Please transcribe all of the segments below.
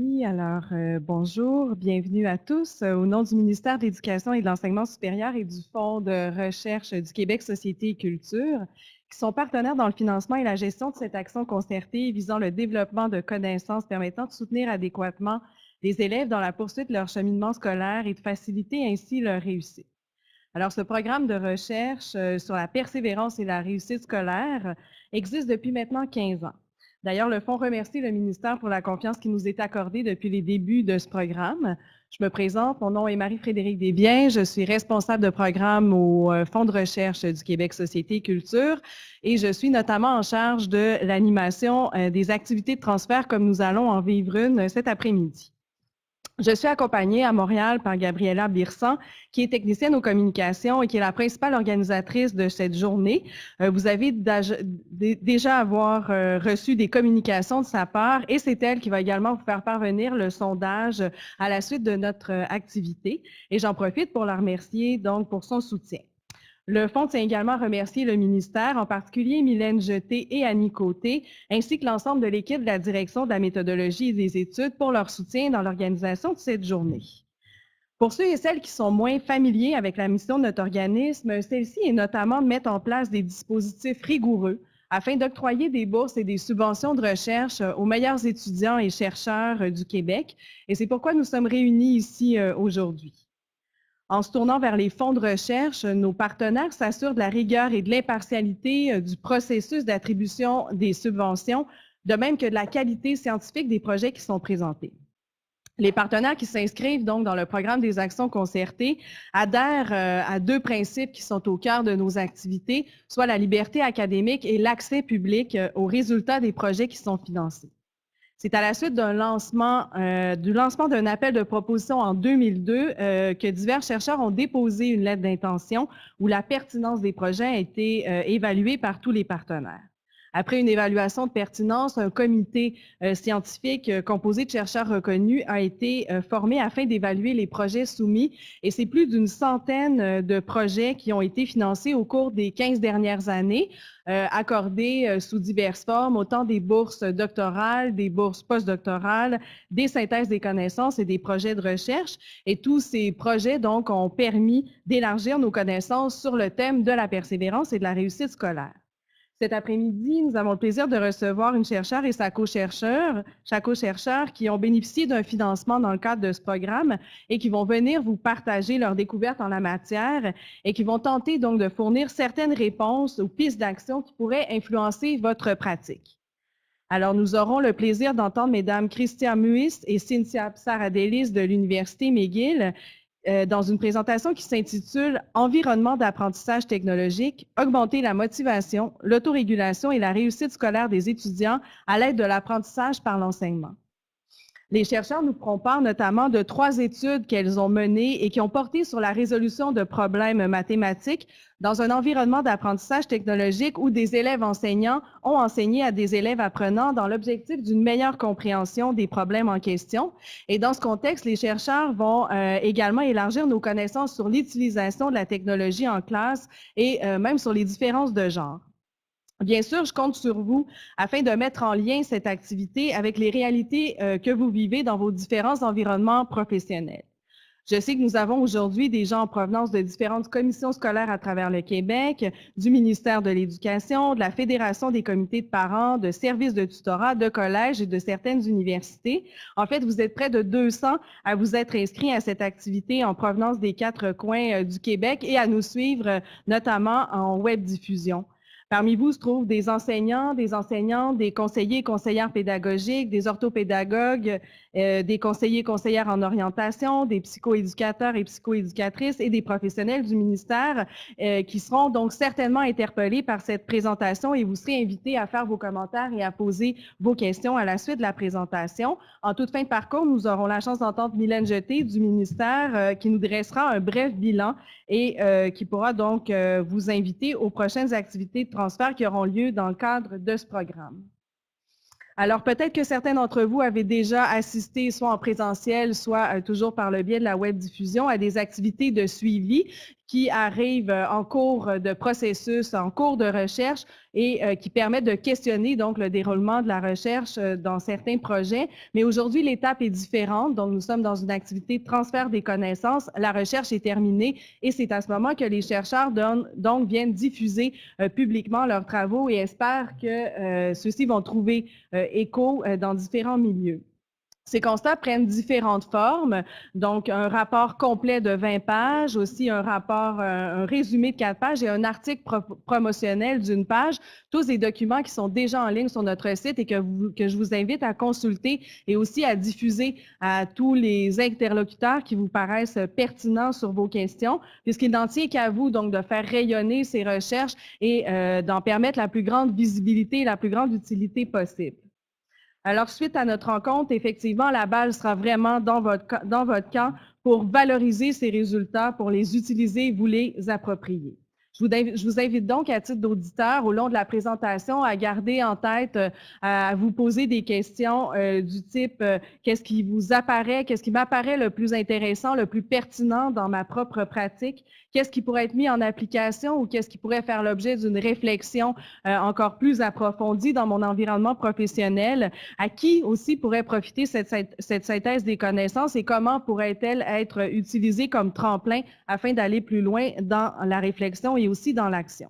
Oui, alors bonjour, bienvenue à tous. Au nom du ministère de l'Éducation et de l'Enseignement supérieur et du Fonds de recherche du Québec Société et Culture, qui sont partenaires dans le financement et la gestion de cette action concertée visant le développement de connaissances permettant de soutenir adéquatement les élèves dans la poursuite de leur cheminement scolaire et de faciliter ainsi leur réussite. Alors, ce programme de recherche sur la persévérance et la réussite scolaire existe depuis maintenant 15 ans. D'ailleurs, le Fonds remercie le ministère pour la confiance qui nous est accordée depuis les débuts de ce programme. Je me présente, mon nom est Marie-Frédérique Desbiens, je suis responsable de programme au Fonds de recherche du Québec Société et Culture et je suis notamment en charge de l'animation des activités de transfert comme nous allons en vivre une cet après-midi. Je suis accompagnée à Montréal par Gabriela Birsan, qui est technicienne aux communications et qui est la principale organisatrice de cette journée. Vous avez déjà avoir reçu des communications de sa part et c'est elle qui va également vous faire parvenir le sondage à la suite de notre activité. Et j'en profite pour la remercier donc pour son soutien. Le Fonds tient également à remercier le ministère, en particulier Mylène Jeté et Annie Côté, ainsi que l'ensemble de l'équipe de la direction de la méthodologie et des études pour leur soutien dans l'organisation de cette journée. Pour ceux et celles qui sont moins familiers avec la mission de notre organisme, celle-ci est notamment de mettre en place des dispositifs rigoureux afin d'octroyer des bourses et des subventions de recherche aux meilleurs étudiants et chercheurs du Québec. Et c'est pourquoi nous sommes réunis ici aujourd'hui. En se tournant vers les fonds de recherche, nos partenaires s'assurent de la rigueur et de l'impartialité du processus d'attribution des subventions, de même que de la qualité scientifique des projets qui sont présentés. Les partenaires qui s'inscrivent donc dans le programme des actions concertées adhèrent à deux principes qui sont au cœur de nos activités, soit la liberté académique et l'accès public aux résultats des projets qui sont financés. C'est à la suite du lancement d'un appel de proposition en 2002 que divers chercheurs ont déposé une lettre d'intention où la pertinence des projets a été évaluée par tous les partenaires. Après une évaluation de pertinence, un comité scientifique composé de chercheurs reconnus a été formé afin d'évaluer les projets soumis et c'est plus d'une centaine de projets qui ont été financés au cours des 15 dernières années, accordés sous diverses formes, autant des bourses doctorales, des bourses postdoctorales, des synthèses des connaissances et des projets de recherche. Et tous ces projets, donc, ont permis d'élargir nos connaissances sur le thème de la persévérance et de la réussite scolaire. Cet après-midi, nous avons le plaisir de recevoir une chercheure et sa co-chercheur qui ont bénéficié d'un financement dans le cadre de ce programme et qui vont venir vous partager leurs découvertes en la matière et qui vont tenter donc de fournir certaines réponses aux pistes d'action qui pourraient influencer votre pratique. Alors, nous aurons le plaisir d'entendre Mesdames Christian Muist et Cynthia Psaradelis de l'Université McGill dans une présentation qui s'intitule « Environnement d'apprentissage technologique, augmenter la motivation, l'autorégulation et la réussite scolaire des étudiants à l'aide de l'apprentissage par l'enseignement ». Les chercheurs nous feront part notamment de 3 études qu'elles ont menées et qui ont porté sur la résolution de problèmes mathématiques dans un environnement d'apprentissage technologique où des élèves enseignants ont enseigné à des élèves apprenants dans l'objectif d'une meilleure compréhension des problèmes en question. Et dans ce contexte, les chercheurs vont également élargir nos connaissances sur l'utilisation de la technologie en classe et même sur les différences de genre. Bien sûr, je compte sur vous afin de mettre en lien cette activité avec les réalités que vous vivez dans vos différents environnements professionnels. Je sais que nous avons aujourd'hui des gens en provenance de différentes commissions scolaires à travers le Québec, du ministère de l'Éducation, de la Fédération des comités de parents, de services de tutorat, de collèges et de certaines universités. En fait, vous êtes près de 200 à vous être inscrits à cette activité en provenance des 4 coins du Québec et à nous suivre notamment en web diffusion. Parmi vous se trouvent des enseignants, des enseignantes, des conseillers et conseillères pédagogiques, des orthopédagogues, des conseillers et conseillères en orientation, des psychoéducateurs et psychoéducatrices et des professionnels du ministère qui seront donc certainement interpellés par cette présentation et vous serez invités à faire vos commentaires et à poser vos questions à la suite de la présentation. En toute fin de parcours, nous aurons la chance d'entendre Mylène Jeté du ministère qui nous dressera un bref bilan et qui pourra donc vous inviter aux prochaines activités de transfert qui auront lieu dans le cadre de ce programme. Alors, peut-être que certains d'entre vous avaient déjà assisté, soit en présentiel, soit toujours par le biais de la web diffusion, à des activités de suivi qui arrivent en cours de processus, en cours de recherche et qui permettent de questionner donc le déroulement de la recherche dans certains projets. Mais aujourd'hui, l'étape est différente. Donc, nous sommes dans une activité de transfert des connaissances. La recherche est terminée et c'est à ce moment que les chercheurs donc viennent diffuser publiquement leurs travaux et espèrent que ceux-ci vont trouver écho dans différents milieux. Ces constats prennent différentes formes, donc un rapport complet de 20 pages, aussi un résumé de 4 pages et un article promotionnel d'une page, tous des documents qui sont déjà en ligne sur notre site et que je vous invite à consulter et aussi à diffuser à tous les interlocuteurs qui vous paraissent pertinents sur vos questions, puisqu'il n'en tient qu'à vous donc de faire rayonner ces recherches et d'en permettre la plus grande visibilité et la plus grande utilité possible. Alors, suite à notre rencontre, effectivement, la balle sera vraiment dans votre camp pour valoriser ces résultats, pour les utiliser, vous les approprier. Je vous invite donc, à titre d'auditeur, au long de la présentation, à garder en tête, à vous poser des questions du type qu'est-ce qui vous apparaît, qu'est-ce qui m'apparaît le plus intéressant, le plus pertinent dans ma propre pratique, qu'est-ce qui pourrait être mis en application ou qu'est-ce qui pourrait faire l'objet d'une réflexion encore plus approfondie dans mon environnement professionnel, à qui aussi pourrait profiter cette synthèse des connaissances et comment pourrait-elle être utilisée comme tremplin afin d'aller plus loin dans la réflexion et aussi dans l'action.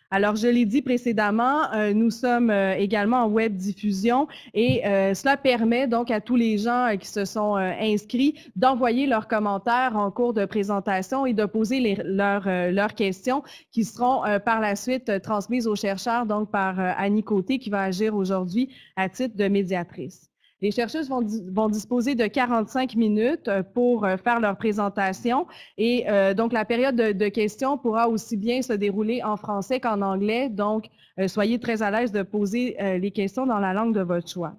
Alors, je l'ai dit précédemment, nous sommes également en web diffusion et cela permet donc à tous les gens qui se sont inscrits d'envoyer leurs commentaires en cours de présentation et de poser leurs questions qui seront par la suite transmises aux chercheurs, donc par Annie Côté qui va agir aujourd'hui à titre de médiatrice. Les chercheuses vont disposer de 45 minutes pour faire leur présentation et donc la période de questions pourra aussi bien se dérouler en français qu'en anglais. Donc, soyez très à l'aise de poser les questions dans la langue de votre choix.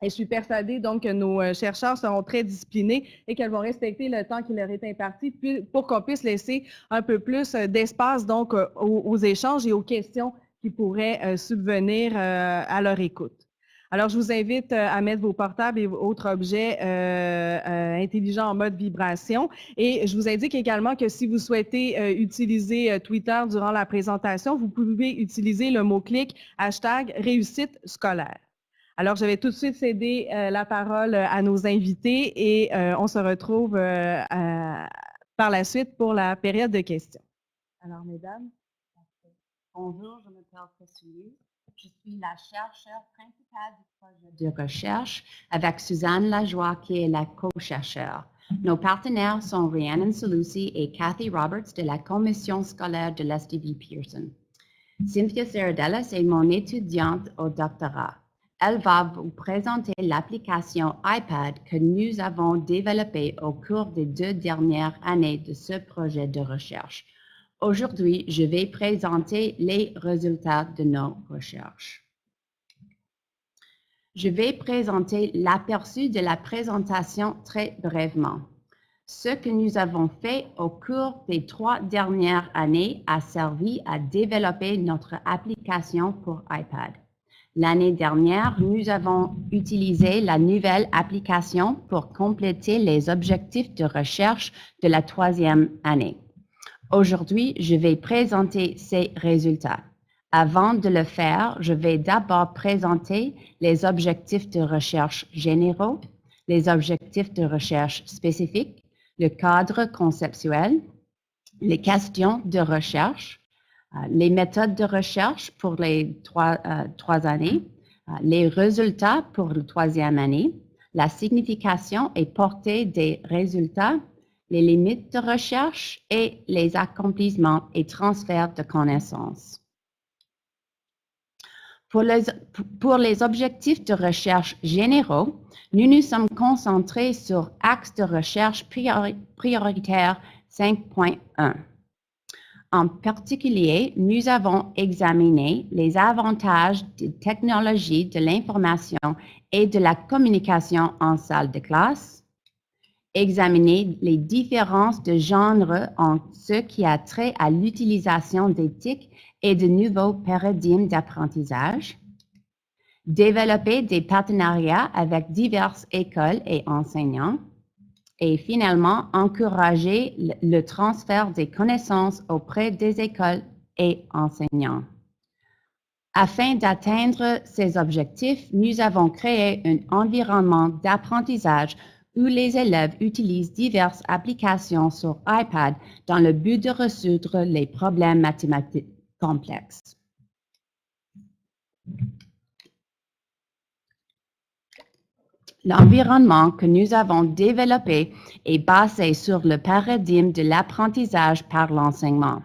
Et je suis persuadée donc que nos chercheurs seront très disciplinés et qu'elles vont respecter le temps qui leur est imparti pour qu'on puisse laisser un peu plus d'espace donc aux échanges et aux questions qui pourraient subvenir à leur écoute. Alors, je vous invite à mettre vos portables et autres objets intelligents en mode vibration. Et je vous indique également que si vous souhaitez utiliser Twitter durant la présentation, vous pouvez utiliser le mot-clic #réussite scolaire. Alors, je vais tout de suite céder la parole à nos invités et on se retrouve par la suite pour la période de questions. Alors, mesdames. Bonjour, je m'appelle Cécile. Je suis la chercheure principale du projet de recherche avec Suzanne Lajoie qui est la co-chercheure. Nos partenaires sont Rhiannon Salusi et Kathy Roberts de la commission scolaire de l'SDV Pearson. Cynthia Saradellas est mon étudiante au doctorat. Elle va vous présenter l'application iPad que nous avons développée au cours des 2 dernières années de ce projet de recherche. Aujourd'hui, je vais présenter les résultats de nos recherches. Je vais présenter l'aperçu de la présentation très brièvement. Ce que nous avons fait au cours des 3 dernières années a servi à développer notre application pour iPad. L'année dernière, nous avons utilisé la nouvelle application pour compléter les objectifs de recherche de la 3e année. Aujourd'hui, je vais présenter ces résultats. Avant de le faire, je vais d'abord présenter les objectifs de recherche généraux, les objectifs de recherche spécifiques, le cadre conceptuel, les questions de recherche, les méthodes de recherche pour les 3 années, les résultats pour la 3e année, la signification et portée des résultats, les limites de recherche et les accomplissements et transferts de connaissances. Pour les objectifs de recherche généraux, nous nous sommes concentrés sur axes de recherche prioritaires 5.1. En particulier, nous avons examiné les avantages des technologies de l'information et de la communication en salle de classe, examiner les différences de genre en ce qui a trait à l'utilisation d'éthiques et de nouveaux paradigmes d'apprentissage, développer des partenariats avec diverses écoles et enseignants, Et finalement, encourager le transfert des connaissances auprès des écoles et enseignants. Afin d'atteindre ces objectifs, nous avons créé un environnement d'apprentissage où les élèves utilisent diverses applications sur iPad dans le but de résoudre les problèmes mathématiques complexes. L'environnement que nous avons développé est basé sur le paradigme de l'apprentissage par l'enseignement,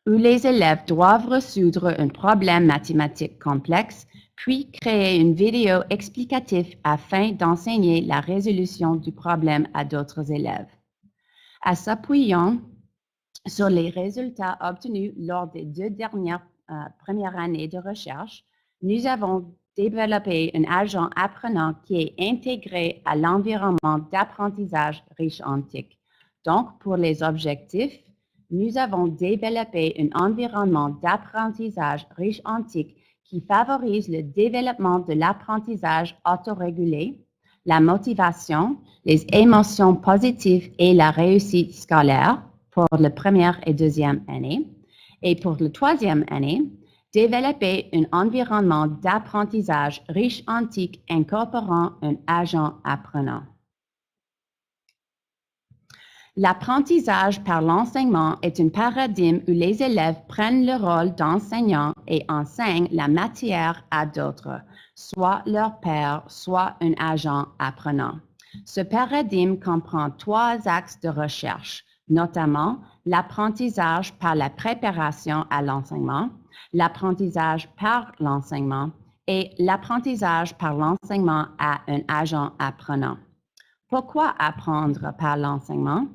où les élèves doivent résoudre un problème mathématique complexe, puis créer une vidéo explicative afin d'enseigner la résolution du problème à d'autres élèves. En s'appuyant sur les résultats obtenus lors des 2 dernières premières années de recherche, nous avons développé un agent apprenant qui est intégré à l'environnement d'apprentissage riche en TIC. Donc, pour les objectifs, nous avons développé un environnement d'apprentissage riche en TIC qui favorise le développement de l'apprentissage autorégulé, la motivation, les émotions positives et la réussite scolaire pour la première et deuxième année. Et pour la troisième année, développer un environnement d'apprentissage riche en TIC incorporant un agent apprenant. L'apprentissage par l'enseignement est un paradigme où les élèves prennent le rôle d'enseignants et enseignent la matière à d'autres, soit leur père, soit un agent apprenant. Ce paradigme comprend 3 axes de recherche, notamment l'apprentissage par la préparation à l'enseignement, l'apprentissage par l'enseignement et l'apprentissage par l'enseignement à un agent apprenant. Pourquoi apprendre par l'enseignement?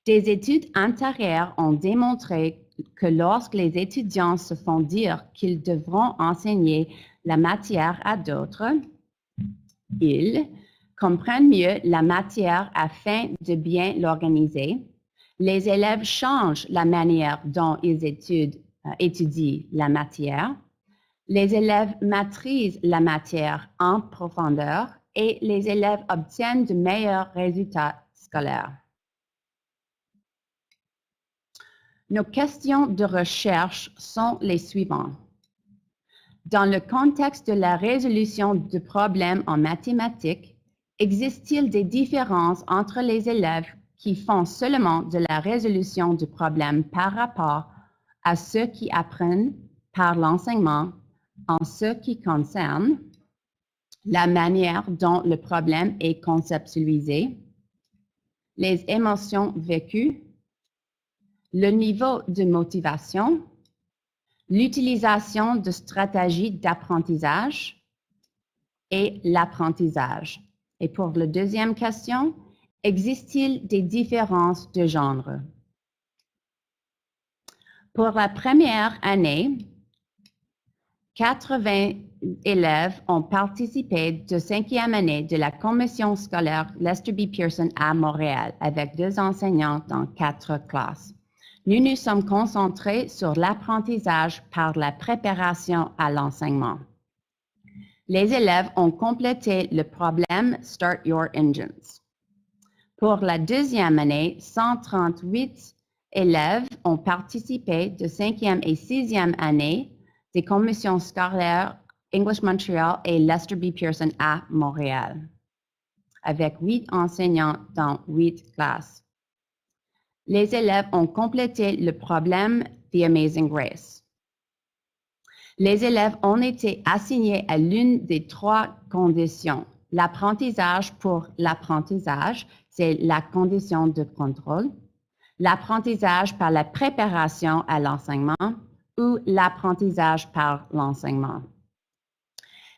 Des études antérieures ont démontré que lorsque les étudiants se font dire qu'ils devront enseigner la matière à d'autres, ils comprennent mieux la matière afin de bien l'organiser. Les élèves changent la manière dont ils étudient la matière. Les élèves maîtrisent la matière en profondeur et les élèves obtiennent de meilleurs résultats scolaires. Nos questions de recherche sont les suivantes. Dans le contexte de la résolution de problèmes en mathématiques, existe-t-il des différences entre les élèves qui font seulement de la résolution de problèmes par rapport à ceux qui apprennent par l'enseignement en ce qui concerne la manière dont le problème est conceptualisé, les émotions vécues, le niveau de motivation, l'utilisation de stratégies d'apprentissage et l'apprentissage. Et pour la deuxième question, existe-t-il des différences de genre? Pour la première année, 80 élèves ont participé de 5e année de la commission scolaire Lester B. Pearson à Montréal avec 2 enseignants dans 4 classes. Nous nous sommes concentrés sur l'apprentissage par la préparation à l'enseignement. Les élèves ont complété le problème Start Your Engines. Pour la 2e année, 138 élèves ont participé de 5e et 6e année des commissions scolaires English Montreal et Lester B. Pearson à Montréal, avec 8 enseignants dans 8 classes. Les élèves ont complété le problème The Amazing Grace. Les élèves ont été assignés à l'une des 3 conditions. L'apprentissage pour l'apprentissage, c'est la condition de contrôle. L'apprentissage par la préparation à l'enseignement ou l'apprentissage par l'enseignement.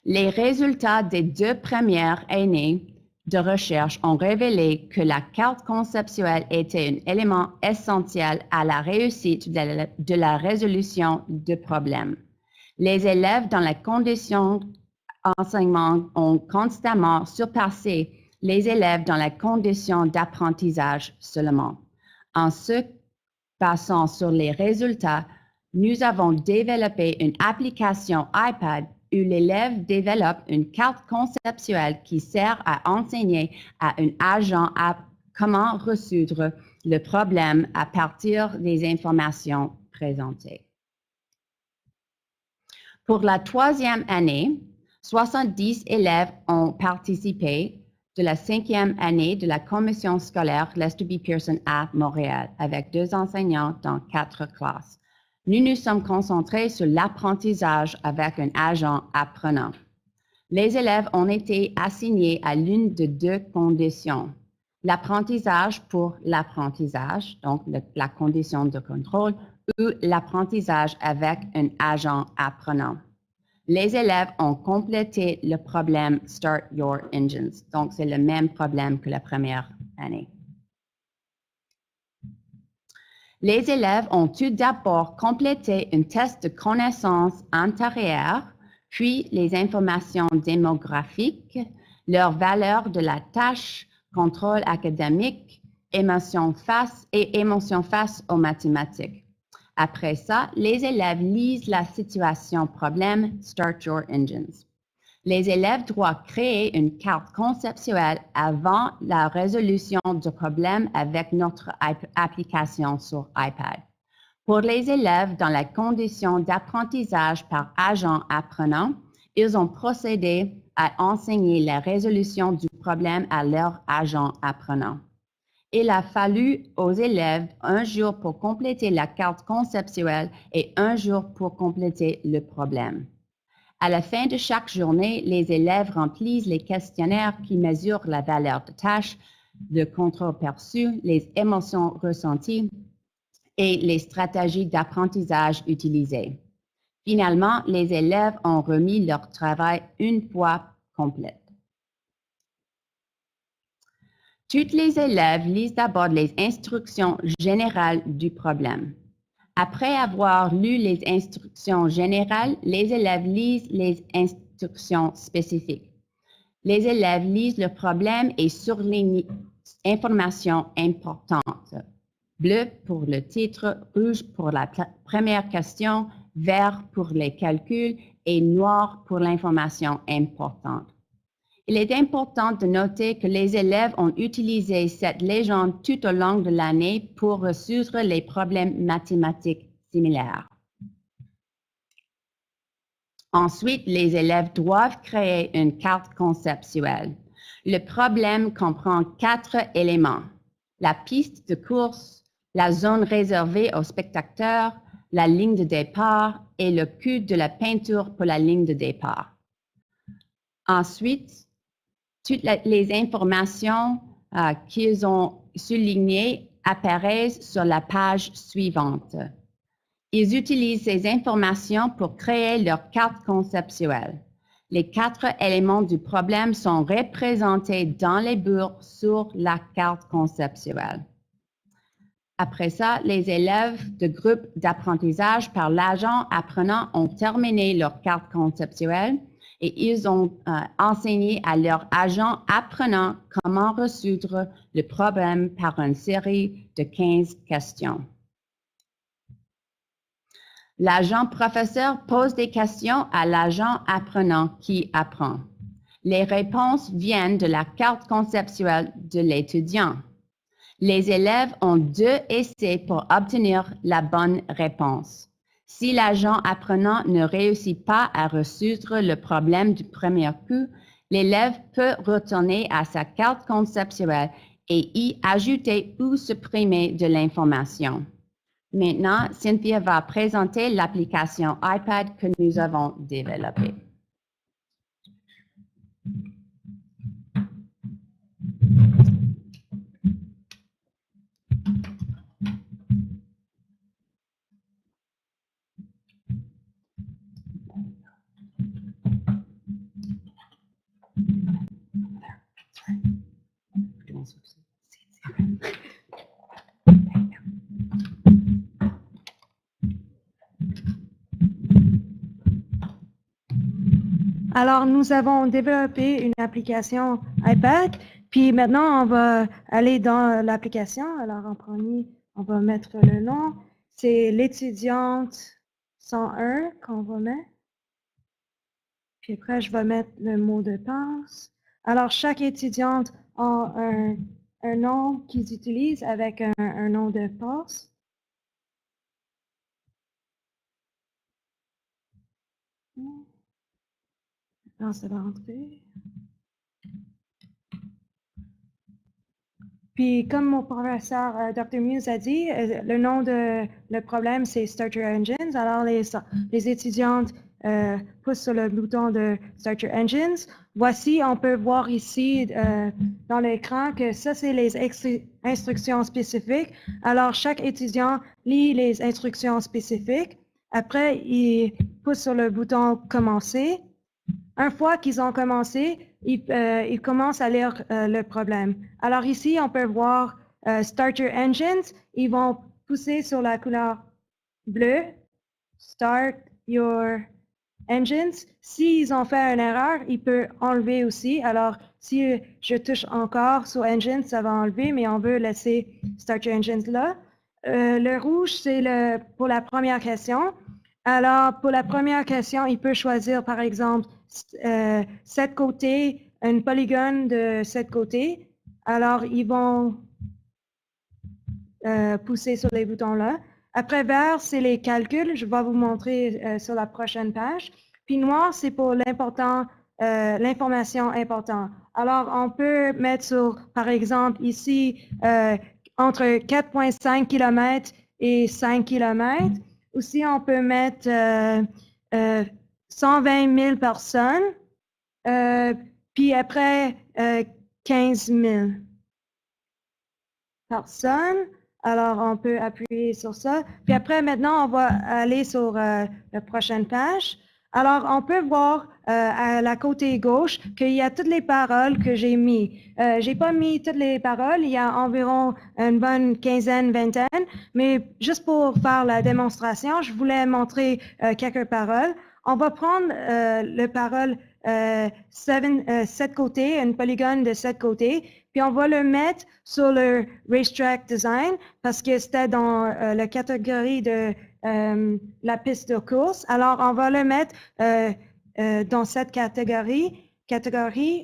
Les résultats des 2 premières années de recherche ont révélé que la carte conceptuelle était un élément essentiel à la réussite de la résolution de problèmes. Les élèves dans la condition d'enseignement ont constamment surpassé les élèves dans la condition d'apprentissage seulement. En se basant sur les résultats, nous avons développé une application iPad où l'élève développe une carte conceptuelle qui sert à enseigner à un agent comment résoudre le problème à partir des informations présentées. Pour la 3e année, 70 élèves ont participé de la 5e année de la commission scolaire Lester B. Pearson à Montréal, avec 2 enseignants dans 4 classes. Nous nous sommes concentrés sur l'apprentissage avec un agent apprenant. Les élèves ont été assignés à l'une de 2 conditions. L'apprentissage pour l'apprentissage, donc la condition de contrôle, ou l'apprentissage avec un agent apprenant. Les élèves ont complété le problème Start Your Engines. Donc, c'est le même problème que la première année. Les élèves ont tout d'abord complété un test de connaissances antérieures, puis les informations démographiques, leur valeur de la tâche, contrôle académique, émotion face aux mathématiques. Après ça, les élèves lisent la situation problème Start Your Engines. Les élèves doivent créer une carte conceptuelle avant la résolution du problème avec notre application sur iPad. Pour les élèves dans la condition d'apprentissage par agent apprenant, ils ont procédé à enseigner la résolution du problème à leur agent apprenant. Il a fallu aux élèves 1 jour pour compléter la carte conceptuelle et 1 jour pour compléter le problème. À la fin de chaque journée, les élèves remplissent les questionnaires qui mesurent la valeur de tâche, le contrôle perçu, les émotions ressenties et les stratégies d'apprentissage utilisées. Finalement, les élèves ont remis leur travail une fois complet. Tous les élèves lisent d'abord les instructions générales du problème. Après avoir lu les instructions générales, les élèves lisent les instructions spécifiques. Les élèves lisent le problème et surlignent informations importantes. Bleu pour le titre, rouge pour la première question, vert pour les calculs et noir pour l'information importante. Il est important de noter que les élèves ont utilisé cette légende tout au long de l'année pour résoudre les problèmes mathématiques similaires. Ensuite, les élèves doivent créer une carte conceptuelle. Le problème comprend 4 éléments: la piste de course, la zone réservée aux spectateurs, la ligne de départ et le coût de la peinture pour la ligne de départ. Ensuite, toutes les informations qu'ils ont soulignées apparaissent sur la page suivante. Ils utilisent ces informations pour créer leur carte conceptuelle. Les 4 éléments du problème sont représentés dans les bourres sur la carte conceptuelle. Après ça, les élèves de groupe d'apprentissage par l'agent apprenant ont terminé leur carte conceptuelle et ils ont enseigné à leur agent apprenant comment résoudre le problème par une série de 15 questions. L'agent professeur pose des questions à l'agent apprenant qui apprend. Les réponses viennent de la carte conceptuelle de l'étudiant. Les élèves ont 2 essais pour obtenir la bonne réponse. Si l'agent apprenant ne réussit pas à résoudre le problème du premier coup, l'élève peut retourner à sa carte conceptuelle et y ajouter ou supprimer de l'information. Maintenant, Cynthia va présenter l'application iPad que nous avons développée. Alors, nous avons développé une application iPad, puis maintenant, on va aller dans l'application. Alors, en premier, on va mettre le nom. C'est l'étudiante 101 qu'on va mettre. Puis après, je vais mettre le mot de passe. Alors, chaque étudiante a un un nom qu'ils utilisent avec un nom de poste. Non, c'est l'entrée. Puis, comme mon professeur Dr. Muse a dit, le nom de le problème, c'est Starter Engines. Alors, les étudiantes poussent sur le bouton de Starter Engines. Voici, on peut voir ici dans l'écran que ça, c'est les instructions spécifiques. Alors, chaque étudiant lit les instructions spécifiques. Après, il pousse sur le bouton Commencer. Une fois qu'ils ont commencé, ils commencent à lire le problème. Alors ici, on peut voir Starter Engines. Ils vont pousser sur la couleur bleue. Start your engines. S'ils ont fait une erreur, ils peuvent enlever aussi. Alors, si je touche encore sur Engines, ça va enlever, mais on veut laisser Starter Engines là. Le rouge, c'est pour la première question. Alors, pour la première question, il peut choisir, par exemple, 7 côtés, un polygone de 7 côtés. Alors, ils vont pousser sur les boutons là. Après, vert, c'est les calculs. Je vais vous montrer sur la prochaine page. Puis noir, c'est pour l'information importante. Alors, on peut mettre sur, par exemple, ici, entre 4,5 km et 5 km. Aussi, on peut mettre 120 000 personnes, puis après 15 000 personnes. Alors, on peut appuyer sur ça. Puis après, maintenant, on va aller sur la prochaine page. Alors, on peut voir à la côté gauche qu'il y a toutes les paroles que j'ai mises. J'ai pas mis toutes les paroles, il y a environ une bonne quinzaine, vingtaine, mais juste pour faire la démonstration, je voulais montrer quelques paroles. On va prendre le parole 7 côtés, un polygone de 7 côtés, puis on va le mettre sur le Racetrack Design parce que c'était dans la catégorie de la piste de course. Alors, on va le mettre dans cette catégorie.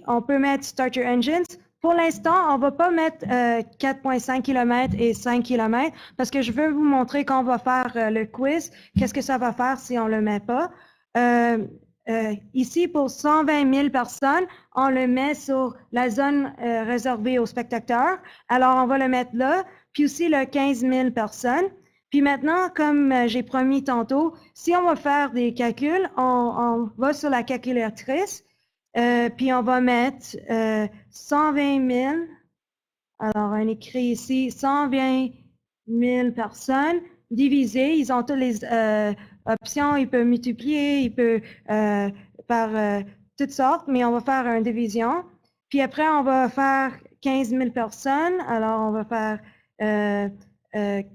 On peut mettre Starter Engines. Pour l'instant, on ne va pas mettre 4,5 km et 5 km parce que je veux vous montrer quand on va faire le quiz, qu'est-ce que ça va faire si on ne le met pas. Ici, pour 120 000 personnes, on le met sur la zone réservée aux spectateurs. Alors, on va le mettre là. Puis aussi, le 15 000 personnes. Puis maintenant, comme j'ai promis tantôt, si on va faire des calculs, on va sur la calculatrice, puis on va mettre 120 000. Alors, on écrit ici 120 000 personnes divisées. Ils ont toutes les options. Ils peuvent multiplier, ils peuvent par toutes sortes, mais on va faire une division. Puis après, on va faire 15 000 personnes. Alors, on va faire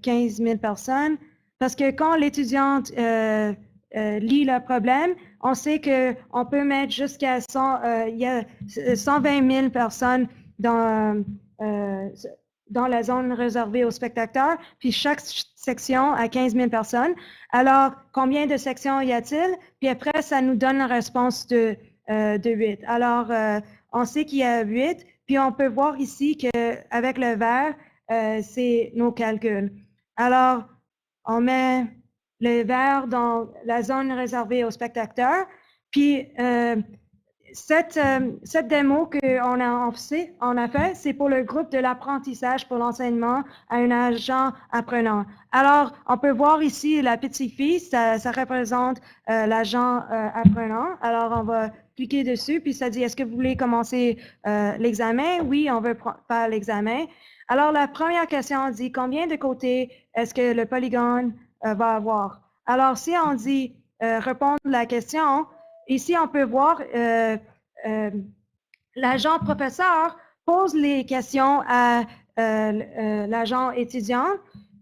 15 000 personnes. Parce que quand l'étudiante lit le problème, on sait qu'on peut mettre jusqu'à 120 000 personnes dans la zone réservée aux spectateurs, puis chaque section a 15 000 personnes. Alors, combien de sections y a-t-il? Puis après, ça nous donne une réponse de 8. Alors, on sait qu'il y a 8, puis on peut voir ici qu'avec le vert, c'est nos calculs. Alors, on met le vert dans la zone réservée aux spectateurs, puis cette démo qu'on a fait, c'est pour le groupe de l'apprentissage pour l'enseignement à un agent apprenant. Alors, on peut voir ici la petite fille, ça représente l'agent apprenant. Alors, on va cliquer dessus, puis ça dit, est-ce que vous voulez commencer l'examen? Oui, on veut faire l'examen. Alors, la première question dit, combien de côtés est-ce que le polygone va avoir? Alors, si on dit répondre à la question, ici, on peut voir l'agent professeur pose les questions à l'agent étudiant,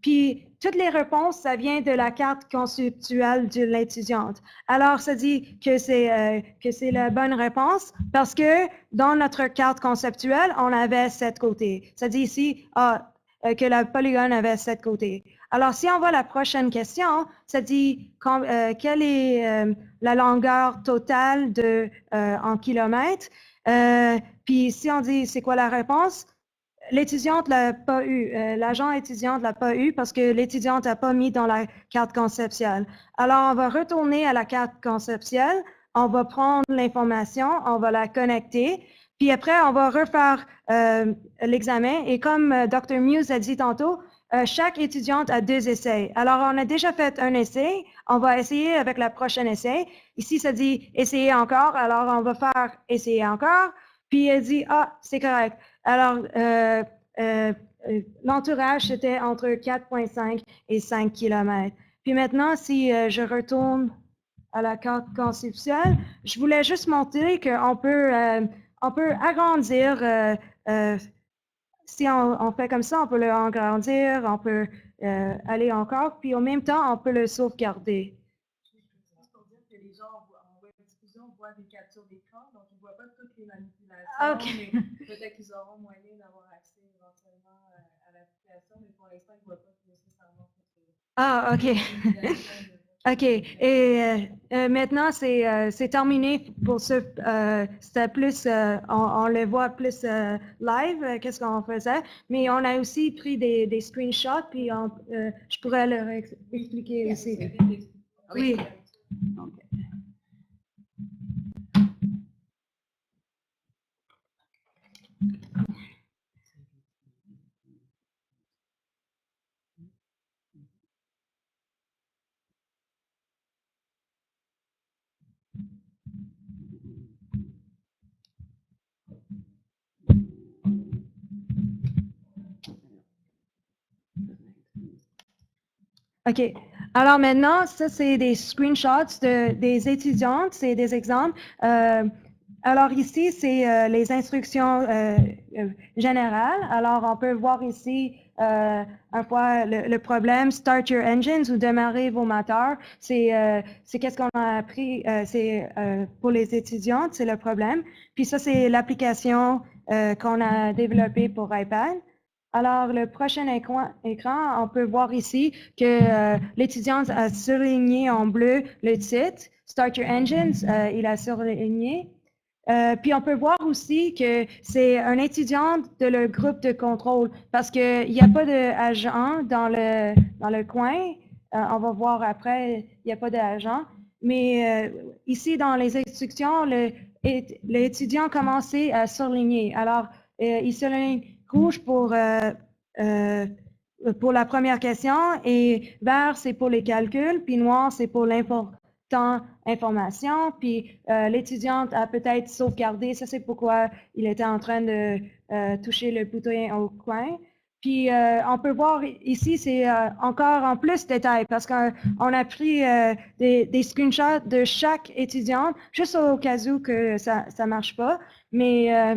puis toutes les réponses, ça vient de la carte conceptuelle de l'étudiante. Alors, ça dit que c'est la bonne réponse parce que dans notre carte conceptuelle, on avait 7 côtés. Ça dit ici que le polygone avait 7 côtés. Alors, si on voit la prochaine question, ça dit quelle est la longueur totale en kilomètres. Puis si on dit c'est quoi la réponse, l'étudiante l'a pas eu, l'agent étudiante l'a pas eu parce que l'étudiante n'a pas mis dans la carte conceptuelle. Alors, on va retourner à la carte conceptuelle, on va prendre l'information, on va la connecter, puis après, on va refaire l'examen. Et comme Dr. Muse a dit tantôt, chaque étudiante a 2 essais. Alors, on a déjà fait un essai, on va essayer avec la prochaine essai. Ici, ça dit « essayer encore », alors on va faire « essayer encore », puis elle dit « ah, c'est correct ». Alors, l'entourage, c'était entre 4,5 et 5 km. Puis maintenant, si je retourne à la carte conceptuelle, je voulais juste montrer qu'on peut agrandir. Si on fait comme ça, on peut le agrandir, on peut aller encore, puis en même temps, on peut le sauvegarder. Juste pour dire que les gens en web diffusion voient des captures d'écran, donc ils ne voient pas toutes les manipulations, Okay. mais peut-être qu'ils auront moyen d'avoir accès éventuellement à l'application, mais pour l'instant, ils ne voient pas nécessairement toutes les Ah, OK. OK. Et maintenant, c'est terminé pour ce. C'était plus. On le voit plus live, qu'est-ce qu'on faisait. Mais on a aussi pris des screenshots, puis je pourrais leur expliquer aussi. Oui. Okay. OK. Alors maintenant, ça, c'est des screenshots des étudiantes, c'est des exemples. Alors ici, c'est les instructions générales. Alors, on peut voir ici, un fois, le problème, start your engines ou démarrer vos moteurs. C'est qu'est-ce qu'on a appris, c'est pour les étudiantes, c'est le problème. Puis ça, c'est l'application qu'on a développée pour iPad. Alors, le prochain écran, on peut voir ici que l'étudiante a surligné en bleu le titre, Start Your Engines, il a surligné. Puis on peut voir aussi que c'est un étudiant de le groupe de contrôle parce qu'il n'y a pas d'agent dans le coin. On va voir après, il n'y a pas d'agent. Mais ici, dans les instructions, l'étudiant a commencé à surligner. Alors, il surligne rouge pour la première question et vert, c'est pour les calculs, puis noir, c'est pour information, puis l'étudiante a peut-être sauvegardé, ça c'est pourquoi il était en train de toucher le bouton au coin. Puis on peut voir ici, c'est encore en plus de détail parce qu'on a pris des screenshots de chaque étudiante, juste au cas où que ça ne marche pas. Mais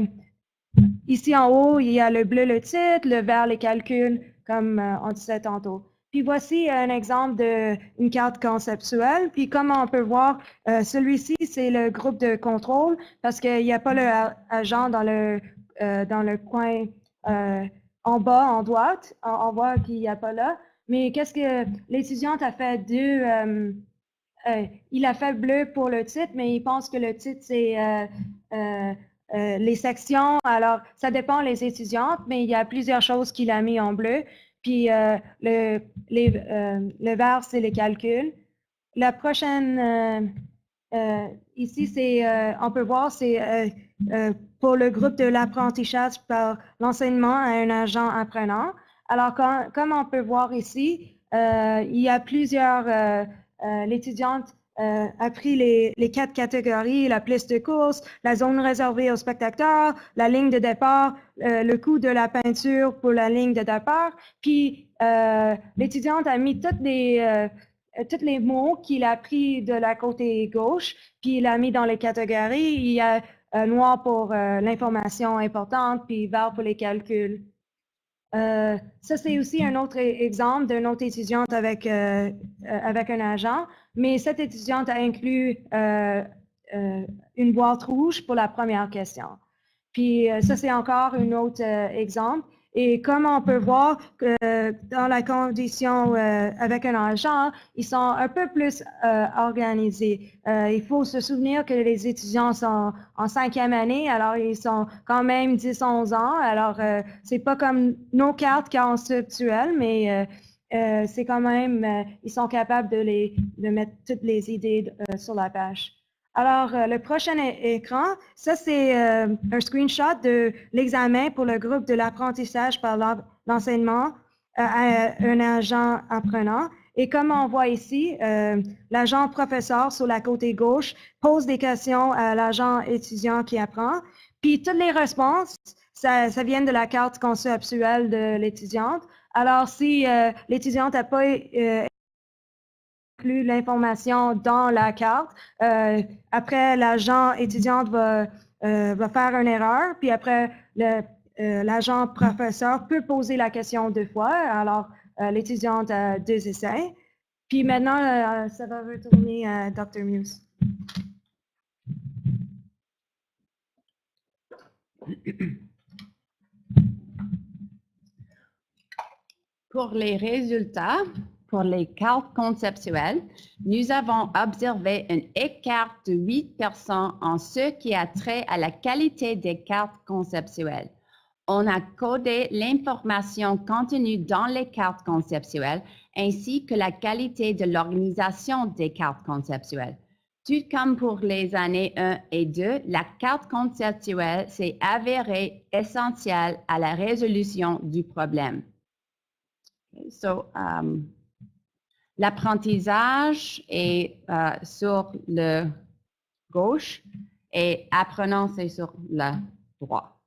ici en haut, il y a le bleu le titre, le vert les calculs, comme on disait tantôt. Puis voici un exemple d'une carte conceptuelle. Puis comme on peut voir, celui-ci, c'est le groupe de contrôle parce qu'il n'y a pas l'agent dans le coin en bas, en droite. On voit qu'il n'y a pas là. Mais qu'est-ce que l'étudiante a fait il a fait bleu pour le titre, mais il pense que le titre, c'est les sections. Alors, ça dépend les étudiantes, mais il y a plusieurs choses qu'il a mis en bleu. Puis le vert, c'est les calculs. La prochaine, ici, on peut voir, c'est pour le groupe de l'apprentissage par l'enseignement à un agent apprenant. Alors, comme on peut voir ici, il y a plusieurs, l'étudiante a pris les 4 catégories, la piste de course, la zone réservée aux spectateurs, la ligne de départ, le coût de la peinture pour la ligne de départ. Puis, l'étudiante a mis tous les mots qu'il a pris de la côté gauche, puis il a mis dans les catégories. Il y a noir pour l'information importante, puis vert pour les calculs. Ça, c'est aussi un autre exemple d'une autre étudiante avec un agent, mais cette étudiante a inclus une boîte rouge pour la première question. Puis ça, c'est encore un autre exemple. Et comme on peut voir que dans la condition avec un agent, ils sont un peu plus organisés. Il faut se souvenir que les étudiants sont en 5e année, alors ils sont quand même 10-11 ans. Alors, c'est pas comme nos cartes conceptuelles, mais c'est quand même, ils sont capables de mettre toutes les idées sur la page. Alors, le prochain écran, ça c'est un screenshot de l'examen pour le groupe de l'apprentissage par l'enseignement à un agent apprenant. Et comme on voit ici, l'agent professeur sur la côté gauche pose des questions à l'agent étudiant qui apprend. Puis toutes les réponses, ça vient de la carte conceptuelle de l'étudiante. Alors, si l'étudiante n'a pas inclus l'information dans la carte, après, l'agent étudiante va faire une erreur, puis après, l'agent professeur peut poser la question 2 fois. Alors, l'étudiante a 2 essais. Puis maintenant, ça va retourner à Dr. Muse. Pour les résultats, pour les cartes conceptuelles, nous avons observé un écart de 8% en ce qui a trait à la qualité des cartes conceptuelles. On a codé l'information contenue dans les cartes conceptuelles ainsi que la qualité de l'organisation des cartes conceptuelles. Tout comme pour les années 1 et 2, la carte conceptuelle s'est avérée essentielle à la résolution du problème. L'apprentissage est sur le gauche et apprenant, c'est sur le droit.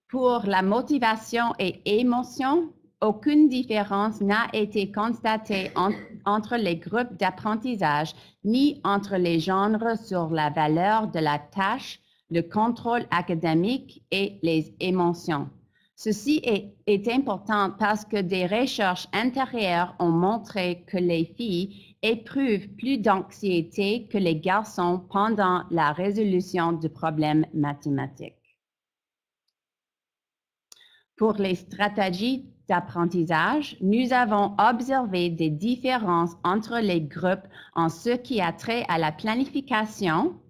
Pour la motivation et émotion, aucune différence n'a été constatée entre les groupes d'apprentissage ni entre les genres sur la valeur de la tâche, le contrôle académique et les émotions. Ceci est important parce que des recherches antérieures ont montré que les filles éprouvent plus d'anxiété que les garçons pendant la résolution de problèmes mathématiques. Pour les stratégies d'apprentissage, nous avons observé des différences entre les groupes en ce qui a trait à la planification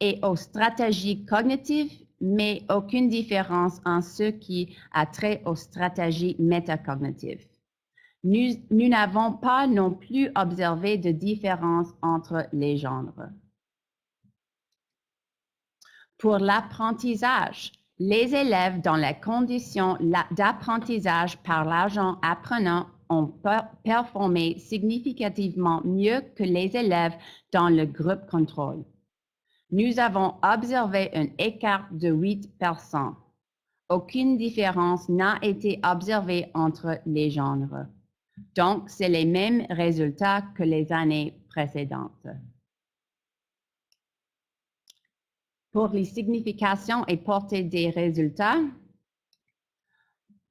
et aux stratégies cognitives, mais aucune différence en ce qui a trait aux stratégies métacognitives. Nous n'avons pas non plus observé de différence entre les genres. Pour l'apprentissage, les élèves dans les conditions d'apprentissage par l'agent apprenant ont performé significativement mieux que les élèves dans le groupe contrôle. Nous avons observé un écart de 8%. Aucune différence n'a été observée entre les genres. Donc, c'est les mêmes résultats que les années précédentes. Pour les significations et portées des résultats,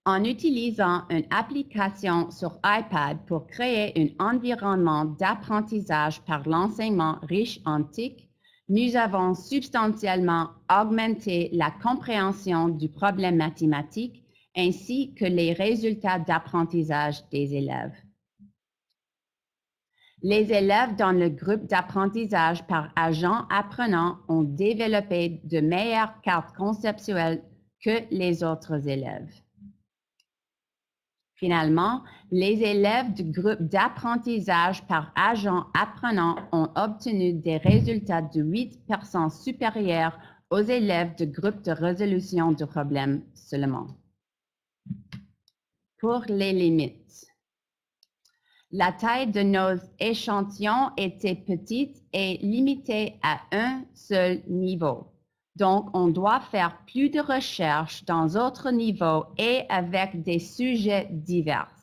en utilisant une application sur iPad pour créer un environnement d'apprentissage par l'enseignement riche en TIC, nous avons substantiellement augmenté la compréhension du problème mathématique ainsi que les résultats d'apprentissage des élèves. Les élèves dans le groupe d'apprentissage par agent apprenant ont développé de meilleures cartes conceptuelles que les autres élèves. Finalement, les élèves du groupe d'apprentissage par agent apprenant ont obtenu des résultats de 8% supérieurs aux élèves du groupe de résolution de problèmes seulement. Pour les limites, la taille de nos échantillons était petite et limitée à un seul niveau. Donc, on doit faire plus de recherches dans d'autres niveaux et avec des sujets divers.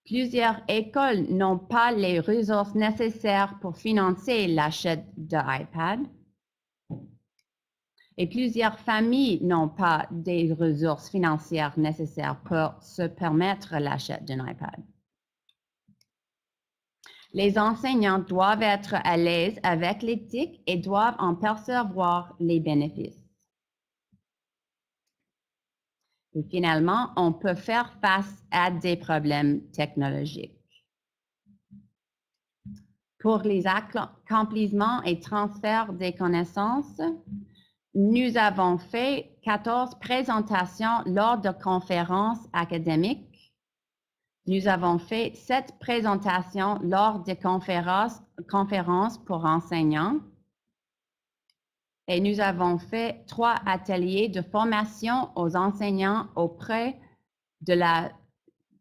Plusieurs écoles n'ont pas les ressources nécessaires pour financer l'achat d'iPad. Et plusieurs familles n'ont pas des ressources financières nécessaires pour se permettre l'achat d'un iPad. Les enseignants doivent être à l'aise avec l'éthique et doivent en percevoir les bénéfices. Et finalement, on peut faire face à des problèmes technologiques. Pour les accomplissements et transferts des connaissances, nous avons fait 14 présentations lors de conférences académiques. Nous avons fait 7 présentations lors de conférences pour enseignants. Et nous avons fait 3 ateliers de formation aux enseignants auprès de la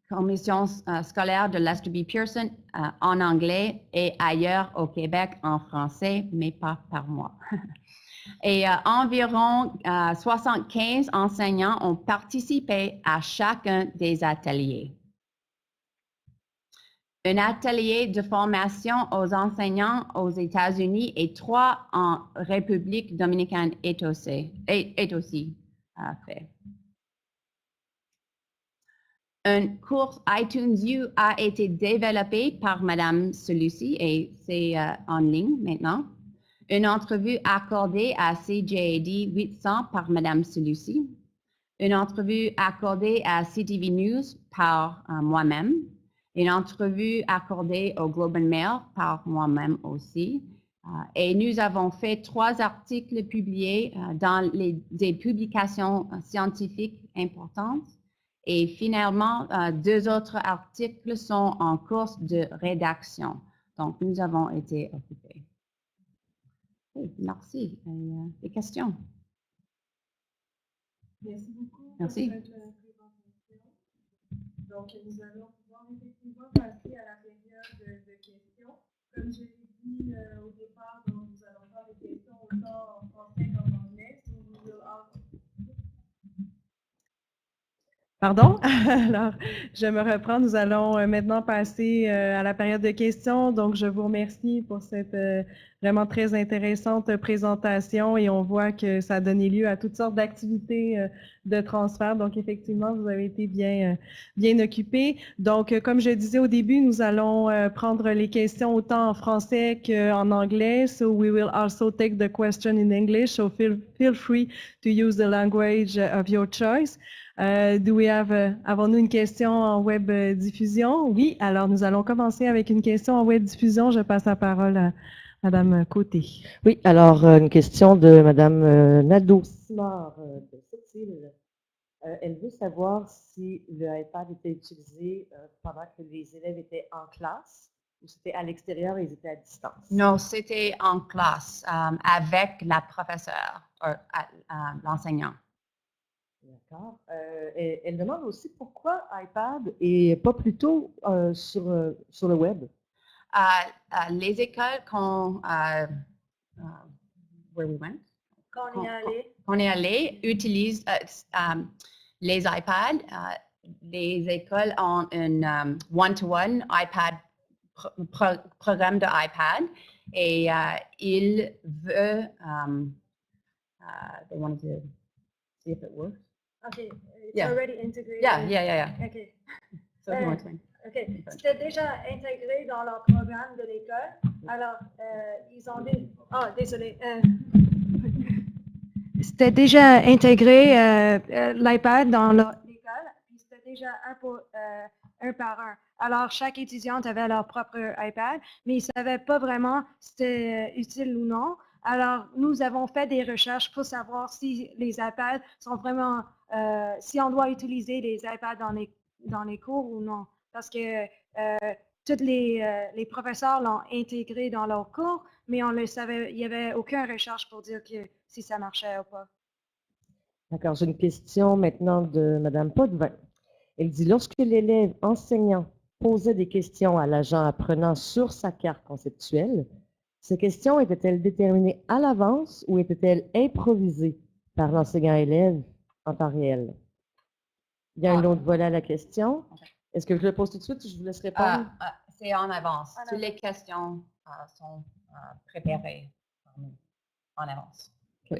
commission scolaire de Lester B. Pearson en anglais et ailleurs au Québec en français, mais pas par moi. Et environ 75 enseignants ont participé à chacun des ateliers. Un atelier de formation aux enseignants aux États-Unis et 3 en République dominicaine est aussi fait. Un cours iTunes U a été développé par Madame Celucci et c'est en ligne maintenant. Une entrevue accordée à CJAD 800 par Madame Celucci. Une entrevue accordée à CTV News par moi-même. Une entrevue accordée au Globe and Mail par moi-même aussi. Et nous avons fait 3 articles publiés dans des publications scientifiques importantes. Et finalement, 2 autres articles sont en cours de rédaction. Donc, nous avons été occupés. Oui, merci. Des questions? Merci beaucoup. Merci. Pour cette présentation. Donc, nous allons pouvoir effectivement passer à la période de questions. Comme je l'ai dit au départ, donc, nous allons faire des questions autant en français qu'en anglais. Pardon? Alors, je me reprends. Nous allons maintenant passer à la période de questions. Donc, je vous remercie pour cette vraiment très intéressante présentation et on voit que ça a donné lieu à toutes sortes d'activités de transfert. Donc, effectivement, vous avez été bien occupés. Donc, comme je disais au début, nous allons prendre les questions autant en français qu'en anglais. So, we will also take the question in English. So, feel free to use the language of your choice. Avons-nous une question en web diffusion? Oui, alors nous allons commencer avec une question en web diffusion. Je passe la parole à Madame Côté. Oui, alors une question de Madame Nadeau-Simard de Sept-Îles. Elle veut savoir si le iPad était utilisé pendant que les élèves étaient en classe ou c'était à l'extérieur et ils étaient à distance. Non, c'était en classe avec la professeure, l'enseignant. D'accord. Elle demande aussi pourquoi iPad et pas plutôt sur le web. Les écoles where we went, qu'on est allé utilisent les iPads. Les écoles ont un one-to-one iPad programme de iPad et ils veulent they wanted to see if it works. Okay, it's Yeah. already integrated. Yeah. Okay. So if you want to explain. Okay. C'était déjà intégré dans leur programme de l'école. Alors, ils ont dit... Oh, désolé. C'était déjà intégré l'iPad dans l'école, puis c'était déjà un par un. Alors, chaque étudiante avait leur propre iPad, mais ils ne savaient pas vraiment si c'était utile ou non. Alors, nous avons fait des recherches pour savoir si les iPads sont vraiment, si on doit utiliser les iPads dans les cours ou non. Parce que tous les professeurs l'ont intégré dans leurs cours, mais on le savait, il n'y avait aucune recherche pour dire que si ça marchait ou pas. D'accord, j'ai une question maintenant de Mme Potvin. Elle dit, lorsque l'élève enseignant posait des questions à l'agent apprenant sur sa carte conceptuelle, ces questions étaient-elles déterminées à l'avance ou étaient-elles improvisées par l'enseignant-élève en temps réel? Il y a un autre volet à la question. Est-ce que je le pose tout de suite ou je vous laisse répondre? C'est en avance. Toutes les questions sont préparées en avance. Oui.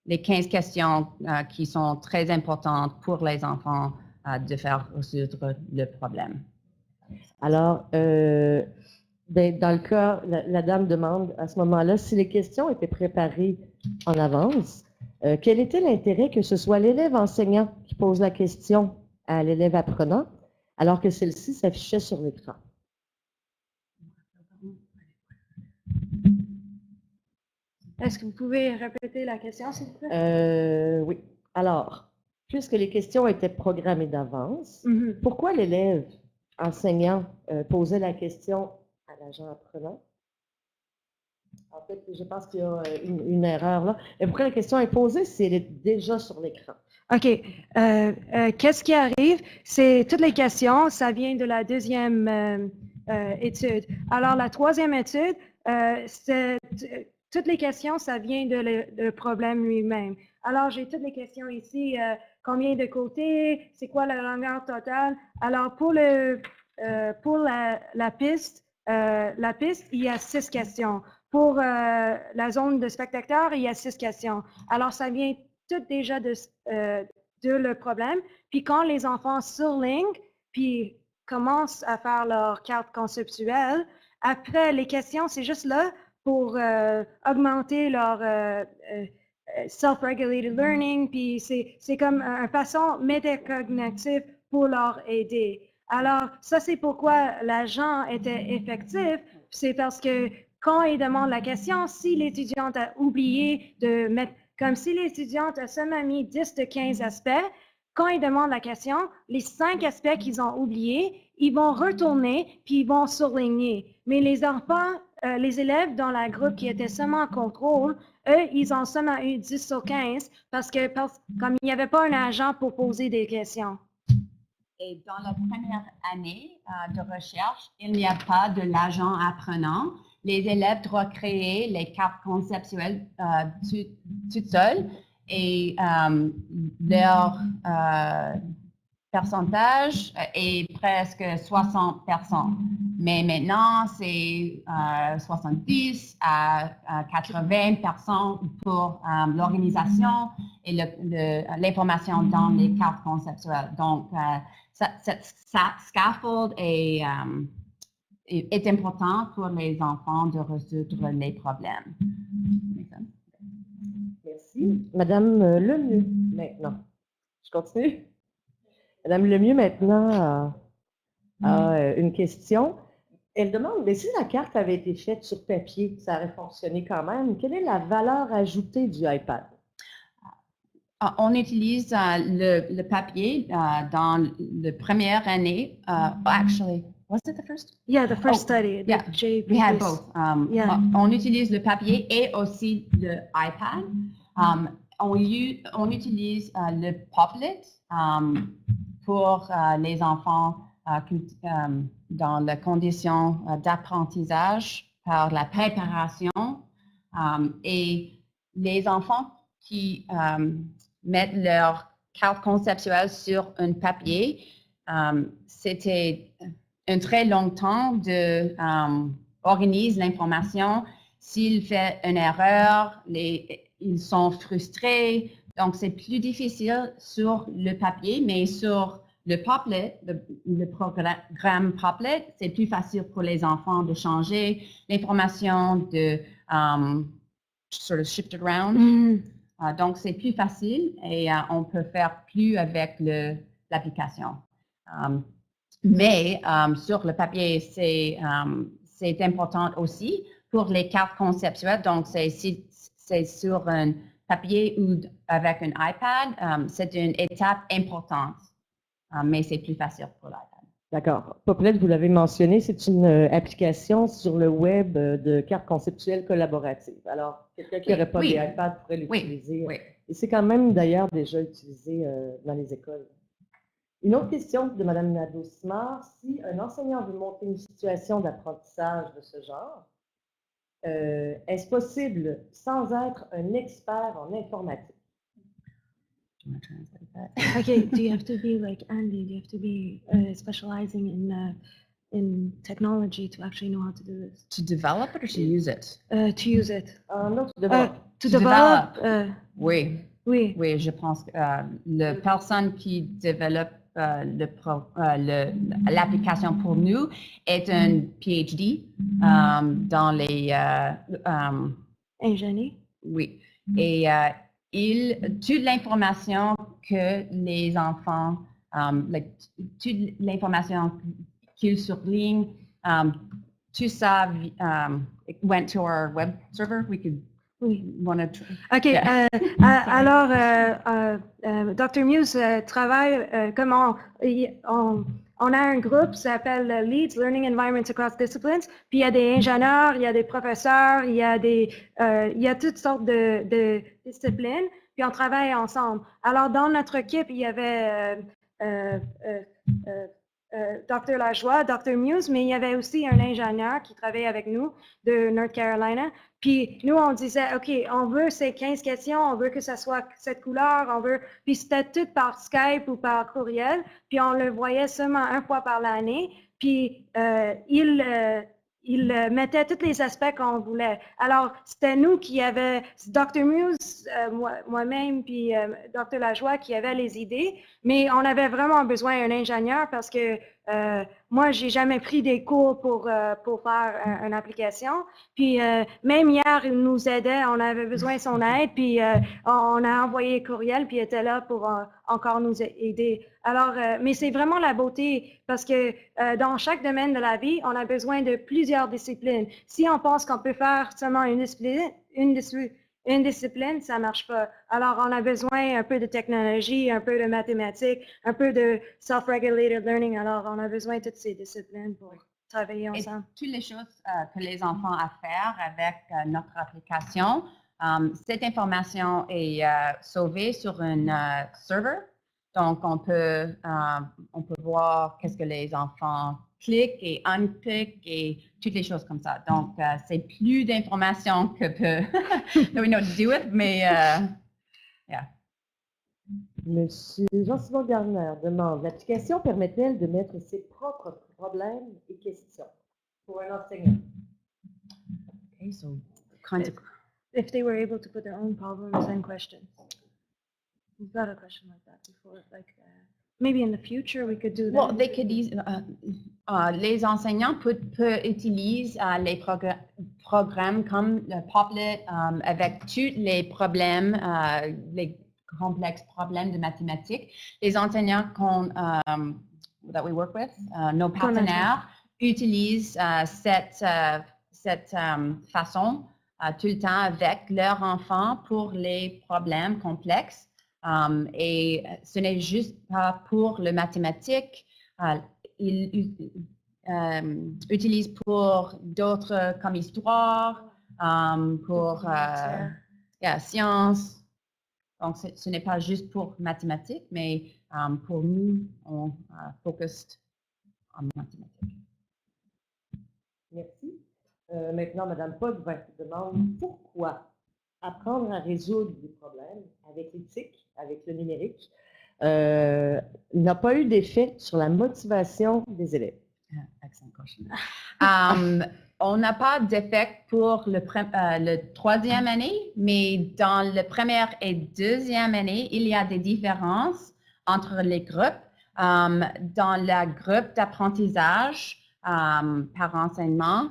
Les 15 questions qui sont très importantes pour les enfants de faire résoudre le problème. Alors, Ben, dans le cas, la dame demande à ce moment-là si les questions étaient préparées en avance, quel était l'intérêt que ce soit l'élève enseignant qui pose la question à l'élève apprenant, alors que celle-ci s'affichait sur l'écran? Est-ce que vous pouvez répéter la question, s'il vous plaît? Oui. Alors, puisque les questions étaient programmées d'avance, Mhm. pourquoi l'élève enseignant posait la question à l'agent apprenant? En fait, je pense qu'il y a une erreur là. Et pourquoi la question est posée si elle est déjà sur l'écran? OK. Qu'est-ce qui arrive? C'est toutes les questions, ça vient de la deuxième étude. Alors, la troisième étude, toutes les questions, ça vient de le problème lui-même. Alors, j'ai toutes les questions ici. Combien de côtés? C'est quoi la longueur totale? Alors, pour la piste, il y a 6 questions. Pour la zone de spectateurs, il y a 6 questions. Alors, ça vient tout déjà de le problème. Puis quand les enfants surlignent, puis commencent à faire leur carte conceptuelle, après, les questions, c'est juste là pour augmenter leur self-regulated learning, puis c'est comme une façon métacognitive pour leur aider. Alors, ça, c'est pourquoi l'agent était effectif, c'est parce que quand il demande la question, si l'étudiante a oublié de mettre, comme si l'étudiante a seulement mis 10 de 15 aspects, quand il demande la question, les 5 aspects qu'ils ont oubliés, ils vont retourner puis ils vont surligner. Mais les enfants, les élèves dans la groupe qui étaient seulement en contrôle, eux, ils ont seulement eu 10 sur 15 parce que comme il n'y avait pas un agent pour poser des questions. Et dans la première année de recherche, il n'y a pas de l'agent apprenant. Les élèves doivent créer les cartes conceptuelles tout seuls et leur pourcentage est presque 60%. Mais maintenant, c'est 70 à 80% pour l'organisation et l'information dans les cartes conceptuelles. Donc, ça scaffold est important pour les enfants de résoudre les problèmes. Merci. Madame Lemieux, maintenant. Je continue? Madame Lemieux, maintenant, a une question. Elle demande, mais si la carte avait été faite sur papier, ça aurait fonctionné quand même. Quelle est la valeur ajoutée du iPad? On utilise le papier dans la première année. Actually, was it the first? Yeah, the first study. Yeah, we had both. On utilise le papier et aussi le iPad. On utilise le Padlet pour les enfants dans les conditions d'apprentissage par la préparation et les enfants qui mettent leur carte conceptuelle sur un papier. C'était un très long temps de organiser l'information. S'il fait une erreur, ils sont frustrés. Donc, c'est plus difficile sur le papier, mais sur le Padlet, le programme Padlet, c'est plus facile pour les enfants de changer l'information, de sort of shift it around. Donc, c'est plus facile et on peut faire plus avec l'application. Mais sur le papier, c'est important aussi pour les cartes conceptuelles. Donc, c'est sur un papier ou avec un iPad, c'est une étape importante, mais c'est plus facile pour l'iPad. D'accord. Padlet, vous l'avez mentionné, c'est une application sur le web de cartes conceptuelles collaboratives. Alors, quelqu'un qui n'aurait pas d'iPad pourrait l'utiliser. Oui. Et c'est quand même d'ailleurs déjà utilisé dans les écoles. Une autre question de Mme Nadeau-Simard, si un enseignant veut monter une situation d'apprentissage de ce genre, est-ce possible sans être un expert en informatique? Okay, do you have to be like Andy? Do you have to be specializing in technology to actually know how to do this? To develop it or to use it? To use it. Non, to develop. To develop. Oui. Oui. Oui, je pense que la personne qui développe l'application pour nous est un PhD dans les... Ingénie. oui. Et toute l'information que les enfants, toute l'information qu'ils surlignent, tout ça went to our web server. We could want to. OK. Yeah. Alors, Dr. Muse travaille comme on a un groupe qui s'appelle Leads, Learning Environments Across Disciplines, puis il y a des ingénieurs, il y a des professeurs, il y a toutes sortes de disciplines, puis on travaille ensemble. Alors, dans notre équipe, il y avait Dr. Lajoie, Dr. Muse, mais il y avait aussi un ingénieur qui travaillait avec nous de North Carolina. Puis nous, on disait, OK, on veut ces 15 questions, on veut que ça soit cette couleur, on veut... Puis c'était tout par Skype ou par courriel, puis on le voyait seulement une fois par l'année, puis il mettait tous les aspects qu'on voulait. Alors, c'était nous qui avions, Dr. Muse, moi-même, puis Dr. Lajoie qui avait les idées, mais on avait vraiment besoin d'un ingénieur parce que moi, j'ai jamais pris des cours pour faire une application. Puis même hier, il nous aidait, on avait besoin de son aide, puis on a envoyé courriel, puis il était là pour encore nous aider. Alors, mais c'est vraiment la beauté parce que dans chaque domaine de la vie, on a besoin de plusieurs disciplines. Si on pense qu'on peut faire seulement une discipline, ça marche pas. Alors, on a besoin un peu de technologie, un peu de mathématiques, un peu de self-regulated learning. Alors, on a besoin de toutes ces disciplines pour travailler ensemble. Et toutes les choses que les enfants ont à faire avec notre application, cette information est sauvée sur un serveur. Donc, on peut voir qu'est-ce que les enfants cliquent et uncliquent et toutes les choses comme ça. Donc, c'est plus d'informations que we know to do with, mais yeah. Monsieur Jean-Simon Gardner demande, l'application permet-elle de mettre ses propres problèmes et questions pour un enseignant? Okay, so kinds of... If they were able to put their own problems and questions. We've got a question like that before, like maybe in the future we could do that. Well, they could use, les enseignants peuvent utiliser les programmes comme le Padlet avec tous les problèmes, les complexes problèmes de mathématiques. Les enseignants that we work with, nos partenaires, utilisent cette façon tout le temps avec leurs enfants pour les problèmes complexes. Et ce n'est juste pas pour le mathématique, ils utilisent pour d'autres comme histoire, pour sciences. Donc, ce n'est pas juste pour mathématiques, mais pour nous, on focus en mathématiques. Merci. Maintenant, Mme Potvin demande pourquoi apprendre à résoudre des problèmes avec l'éthique, avec le numérique, n'a pas eu d'effet sur la motivation des élèves. Excellent question. On n'a pas d'effet pour le troisième année, mais dans la première et deuxième année, il y a des différences entre les groupes. Dans le groupe d'apprentissage par enseignement,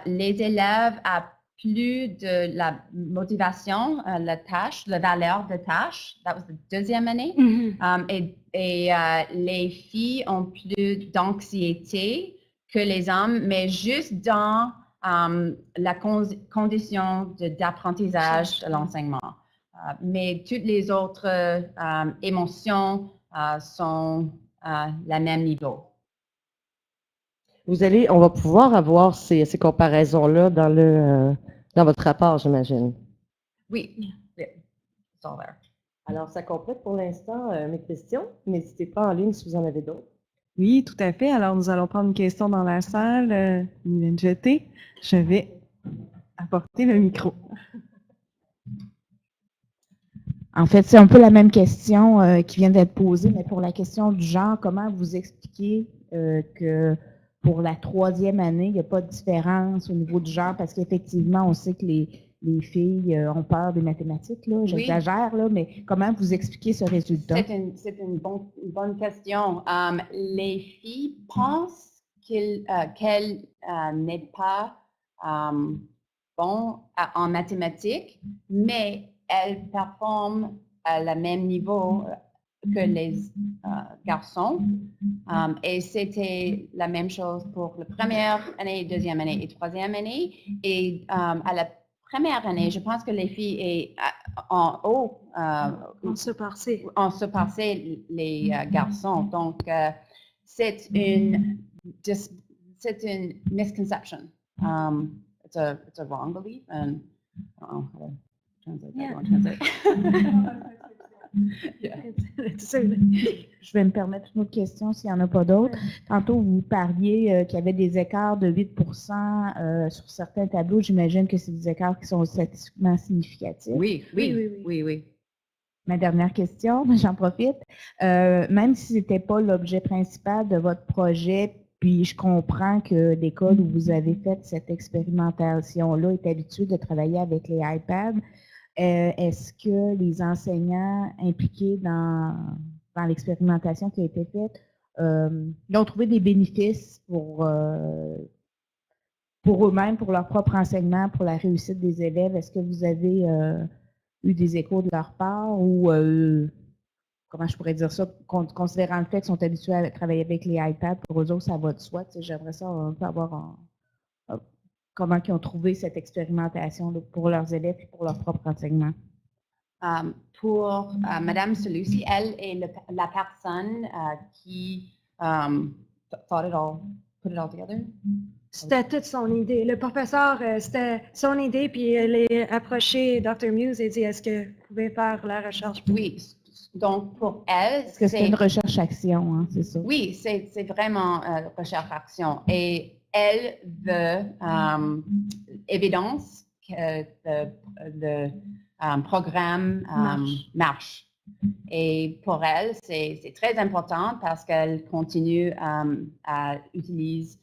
les élèves ont plus de la motivation, la tâche, la valeur de tâche. That was the deuxième année. Mm-hmm. Et les filles ont plus d'anxiété que les hommes, mais juste dans la condition d'apprentissage de l'enseignement. Mais toutes les autres émotions sont à la même niveau. On va pouvoir avoir ces comparaisons-là dans votre rapport, j'imagine. Oui, it's all there. Alors, ça complète pour l'instant mes questions. N'hésitez pas en ligne si vous en avez d'autres. Oui, tout à fait. Alors, nous allons prendre une question dans la salle. Mylène Jeté, je vais apporter le micro. En fait, c'est un peu la même question qui vient d'être posée, mais pour la question du genre, comment vous expliquez que pour la troisième année, il n'y a pas de différence au niveau du genre, parce qu'effectivement, on sait que les filles ont peur des mathématiques, là, j'exagère, là, mais comment vous expliquez ce résultat? C'est une bonne question. Les filles pensent qu'elles n'est pas bon en mathématiques, mais elles performent à le même niveau que les garçons. Et c'était la même chose pour la première année, deuxième année et troisième année. Et à la première année, je pense que les filles en haut On se passait. ont surpassé les garçons. Donc, c'est une misconception. It's a wrong belief. And I don't know how to translate that. Yeah. You want to translate? Yeah. Je vais me permettre une autre question s'il n'y en a pas d'autres. Tantôt, vous parliez qu'il y avait des écarts de 8% sur certains tableaux. J'imagine que c'est des écarts qui sont statistiquement significatifs. Oui. Ma dernière question, j'en profite. Même si ce n'était pas l'objet principal de votre projet, puis je comprends que l'école où vous avez fait cette expérimentation-là est habituée de travailler avec les iPads, est-ce que les enseignants impliqués dans l'expérimentation qui a été faite ont trouvé des bénéfices pour eux-mêmes, pour leur propre enseignement, pour la réussite des élèves? Est-ce que vous avez eu des échos de leur part ou, comment je pourrais dire ça, considérant le fait qu'ils sont habitués à travailler avec les iPads, pour eux autres, ça va de soi. J'aimerais ça un peu avoir comment ils ont trouvé cette expérimentation là, pour leurs élèves et pour leur propre enseignement. Pour Madame Salusi, elle est la personne qui put it all together. C'était toute son idée. Le professeur, c'était son idée, puis elle est approchée Dr. Muse et dit, est-ce que vous pouvez faire la recherche? Oui, donc pour elle, est-ce que c'est une recherche-action, hein, c'est ça? Oui, c'est vraiment recherche-action. Et elle veut évidence que le programme marche. Et pour elle, c'est très important parce qu'elle continue à utiliser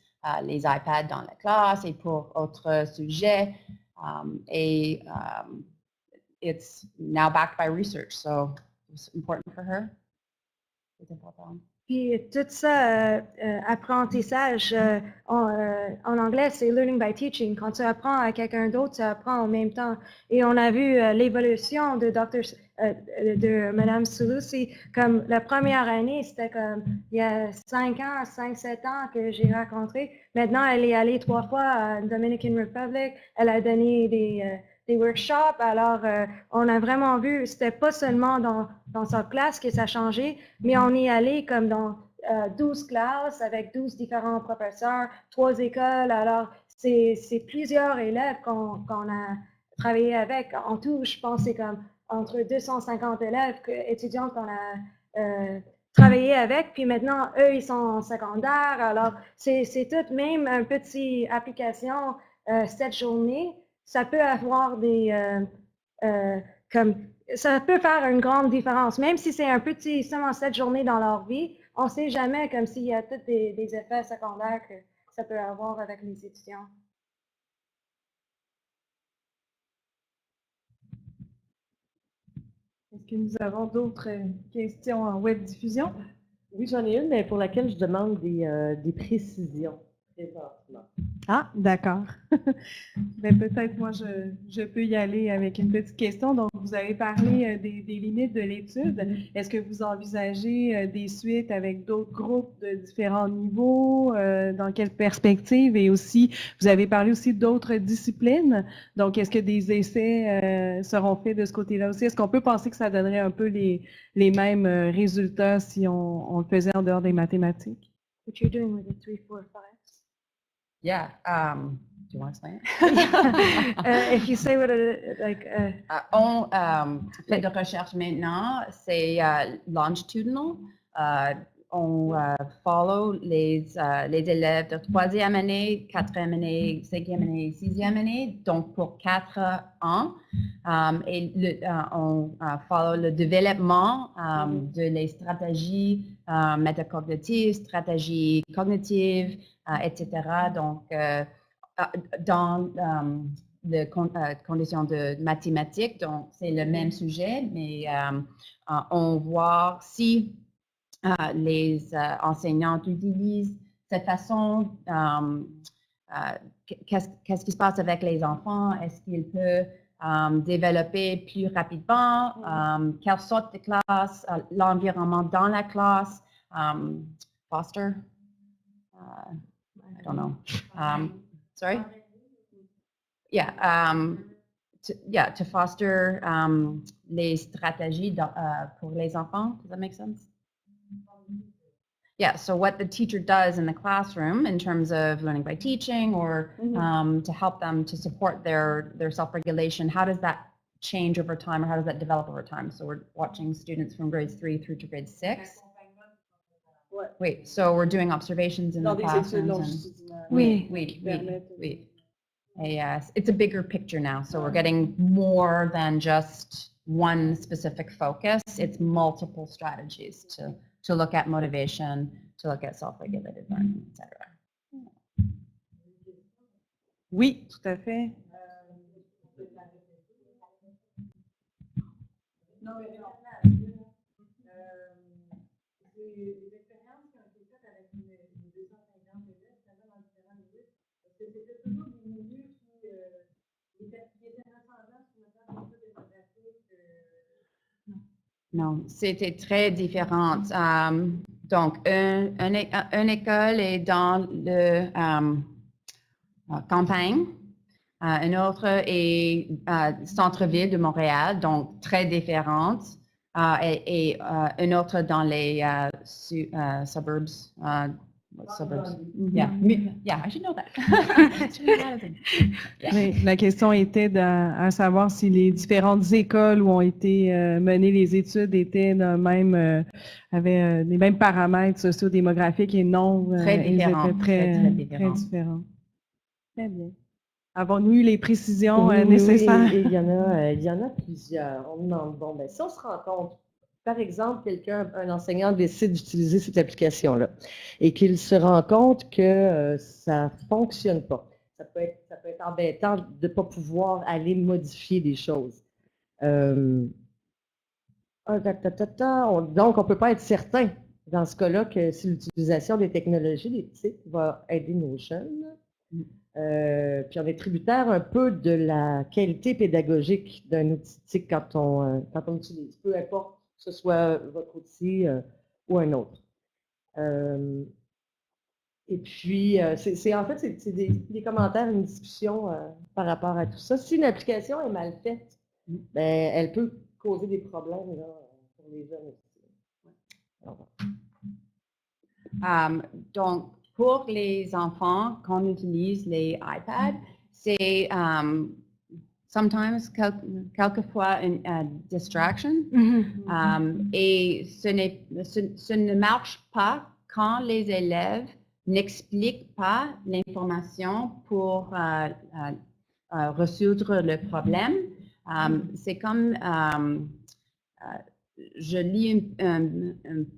les iPads dans la classe et pour autres sujets. Et it's now backed by research, so it's important for her. C'est important. Puis tout ça, apprentissage, en anglais, c'est learning by teaching. Quand tu apprends à quelqu'un d'autre, tu apprends en même temps. Et on a vu l'évolution de Mme Salusi. Comme la première année, c'était comme il y a 5 ans, 7 ans que j'ai rencontré. Maintenant, elle est allée 3 fois à Dominican Republic. Elle a donné des workshops. Alors, on a vraiment vu, c'était pas seulement dans sa classe que ça a changé, mais on est allé comme dans 12 classes avec 12 différents professeurs, 3 écoles. Alors, c'est plusieurs élèves qu'on a travaillé avec. En tout, je pense que c'est comme entre 250 élèves, étudiants qu'on a travaillé avec. Puis maintenant, eux, ils sont en secondaire. Alors, c'est tout, même une petite application cette journée. Ça peut avoir ça peut faire une grande différence, même si c'est un petit, seulement 7 journées dans leur vie, on ne sait jamais comme s'il y a tous des effets secondaires que ça peut avoir avec les étudiants. Est-ce que nous avons d'autres questions en web diffusion? Oui, j'en ai une, mais pour laquelle je demande des précisions présentement. Ah, d'accord. Ben, peut-être moi, je peux y aller avec une petite question. Donc, vous avez parlé des limites de l'étude. Est-ce que vous envisagez des suites avec d'autres groupes de différents niveaux? Dans quelle perspective? Et aussi, vous avez parlé aussi d'autres disciplines. Donc, est-ce que des essais seront faits de ce côté-là aussi? Est-ce qu'on peut penser que ça donnerait un peu les mêmes résultats si on le faisait en dehors des mathématiques? What you're doing with the 3, 4, 5? Yeah. Do you want to explain it? If you say what on fait de recherche maintenant, c'est longitudinal. On follow les élèves de 3e année, 4e année, 5e année, 6e année, donc pour 4 ans. Et on follow le développement de les stratégies métacognitives, stratégies cognitives, etc. Donc, dans conditions de mathématiques, donc c'est le même sujet, mais on voit si les enseignants utilisent cette façon, qu'est-ce qui se passe avec les enfants, est-ce qu'ils peuvent développer plus rapidement, quelle sorte de classe, l'environnement dans la classe, foster, I don't know, sorry? Yeah, to foster les stratégies pour les enfants. Does that make sense? Yeah, so what the teacher does in the classroom in terms of learning by teaching or to help them to support their self-regulation, how does that change over time or how does that develop over time? So we're watching students from grades 3 through to grade 6. Wait, so we're doing observations in the classrooms. Oui. Yes, it's a bigger picture now. So we're getting more than just one specific focus. It's multiple strategies to look at motivation, to look at self-regulated learning, etc. Oui, tout à fait. Non, c'était très différent. Donc, une école est dans le campagne, une autre est centre-ville de Montréal, donc très différente, et une autre dans les suburbs. Suburbs. Yeah, I should know that. Oui, la question était à savoir si les différentes écoles où ont été menées les études étaient avaient les mêmes paramètres sociodémographiques et non, très différents. Ils étaient très différents. Très bien. Avons-nous eu les précisions nécessaires? Oui, il y en a plusieurs. On demande, bon, ben, si on se rend compte, par exemple, un enseignant décide d'utiliser cette application-là et qu'il se rend compte que ça ne fonctionne pas. Ça peut être embêtant de ne pas pouvoir aller modifier des choses. Donc, on ne peut pas être certain, dans ce cas-là, que si l'utilisation des technologies, des TIC, va aider nos jeunes. Puis on est tributaire un peu de la qualité pédagogique d'un outil TIC quand on utilise, peu importe que ce soit votre outil ou un autre. Et puis, c'est des commentaires, une discussion par rapport à tout ça. Si une application est mal faite, ben, elle peut causer des problèmes là, pour les jeunes aussi. Donc, pour les enfants, quand on utilise les iPads, c'est quelquefois une distraction. Et ce ne marche pas quand les élèves n'expliquent pas l'information pour résoudre le problème. C'est comme je lis un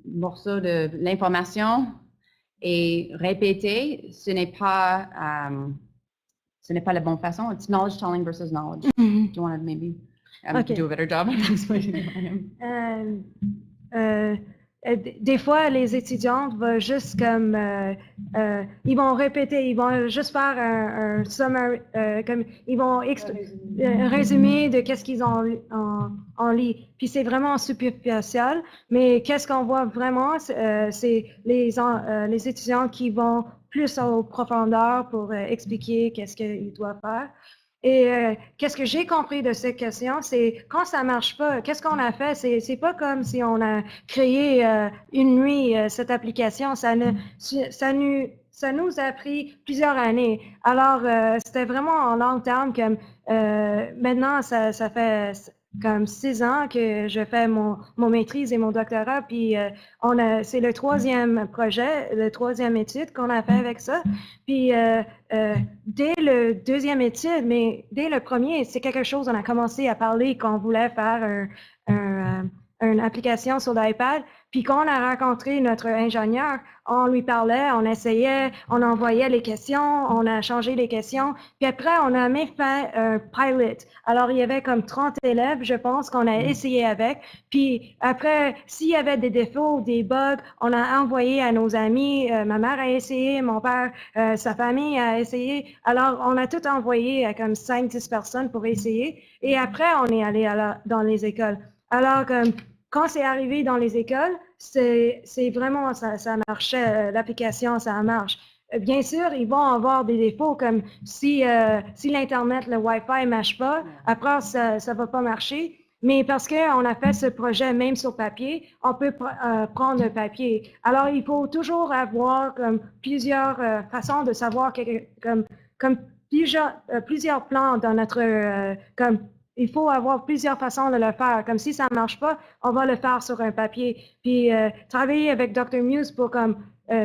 morceau de l'information et répéter, ce n'est pas la bonne façon. It's knowledge telling versus knowledge. Do you want to maybe do a better job of explaining it? Des fois, les étudiants vont juste comme ils vont répéter, ils vont juste faire un summary, comme ils vont un résumé de qu'est-ce qu'ils ont en lit. Puis c'est vraiment superficiel, mais qu'est-ce qu'on voit vraiment, c'est les étudiants qui vont plus en profondeur pour expliquer qu'est-ce qu'ils doivent faire. Et qu'est-ce que j'ai compris de cette question, c'est quand ça marche pas, qu'est-ce qu'on a fait? C'est pas comme si on a créé une nuit cette application. Ça nous a pris plusieurs années. Alors, c'était vraiment en long terme. Comme maintenant, ça fait comme 6 ans que je fais mon maîtrise et mon doctorat, puis c'est le 3e projet, le 3e étude qu'on a fait avec ça. Puis dès le 2e étude, mais dès le premier, c'est quelque chose, on a commencé à parler qu'on voulait faire une application sur l'iPad, Puis quand on a rencontré notre ingénieur, on lui parlait, on essayait, on envoyait les questions, on a changé les questions. Puis après, on a même fait un pilot. Alors, il y avait comme 30 élèves, je pense, qu'on a essayé avec. Puis après, s'il y avait des défauts, des bugs, on a envoyé à nos amis. Ma mère a essayé, mon père, sa famille a essayé. Alors, on a tout envoyé à comme 5-10 personnes pour essayer. Et après, on est allé dans les écoles. Alors, quand c'est arrivé dans les écoles, c'est vraiment, ça marchait, l'application, ça marche. Bien sûr, ils vont avoir des défauts comme si l'Internet, le Wi-Fi ne marche pas, après, ça ne va pas marcher. Mais parce qu'on a fait ce projet même sur papier, on peut prendre le papier. Alors, il faut toujours avoir comme plusieurs façons de savoir comme plusieurs plans dans notre comme il faut avoir plusieurs façons de le faire. Comme si ça ne marche pas, on va le faire sur un papier. Puis travailler avec Dr. Muse pour comme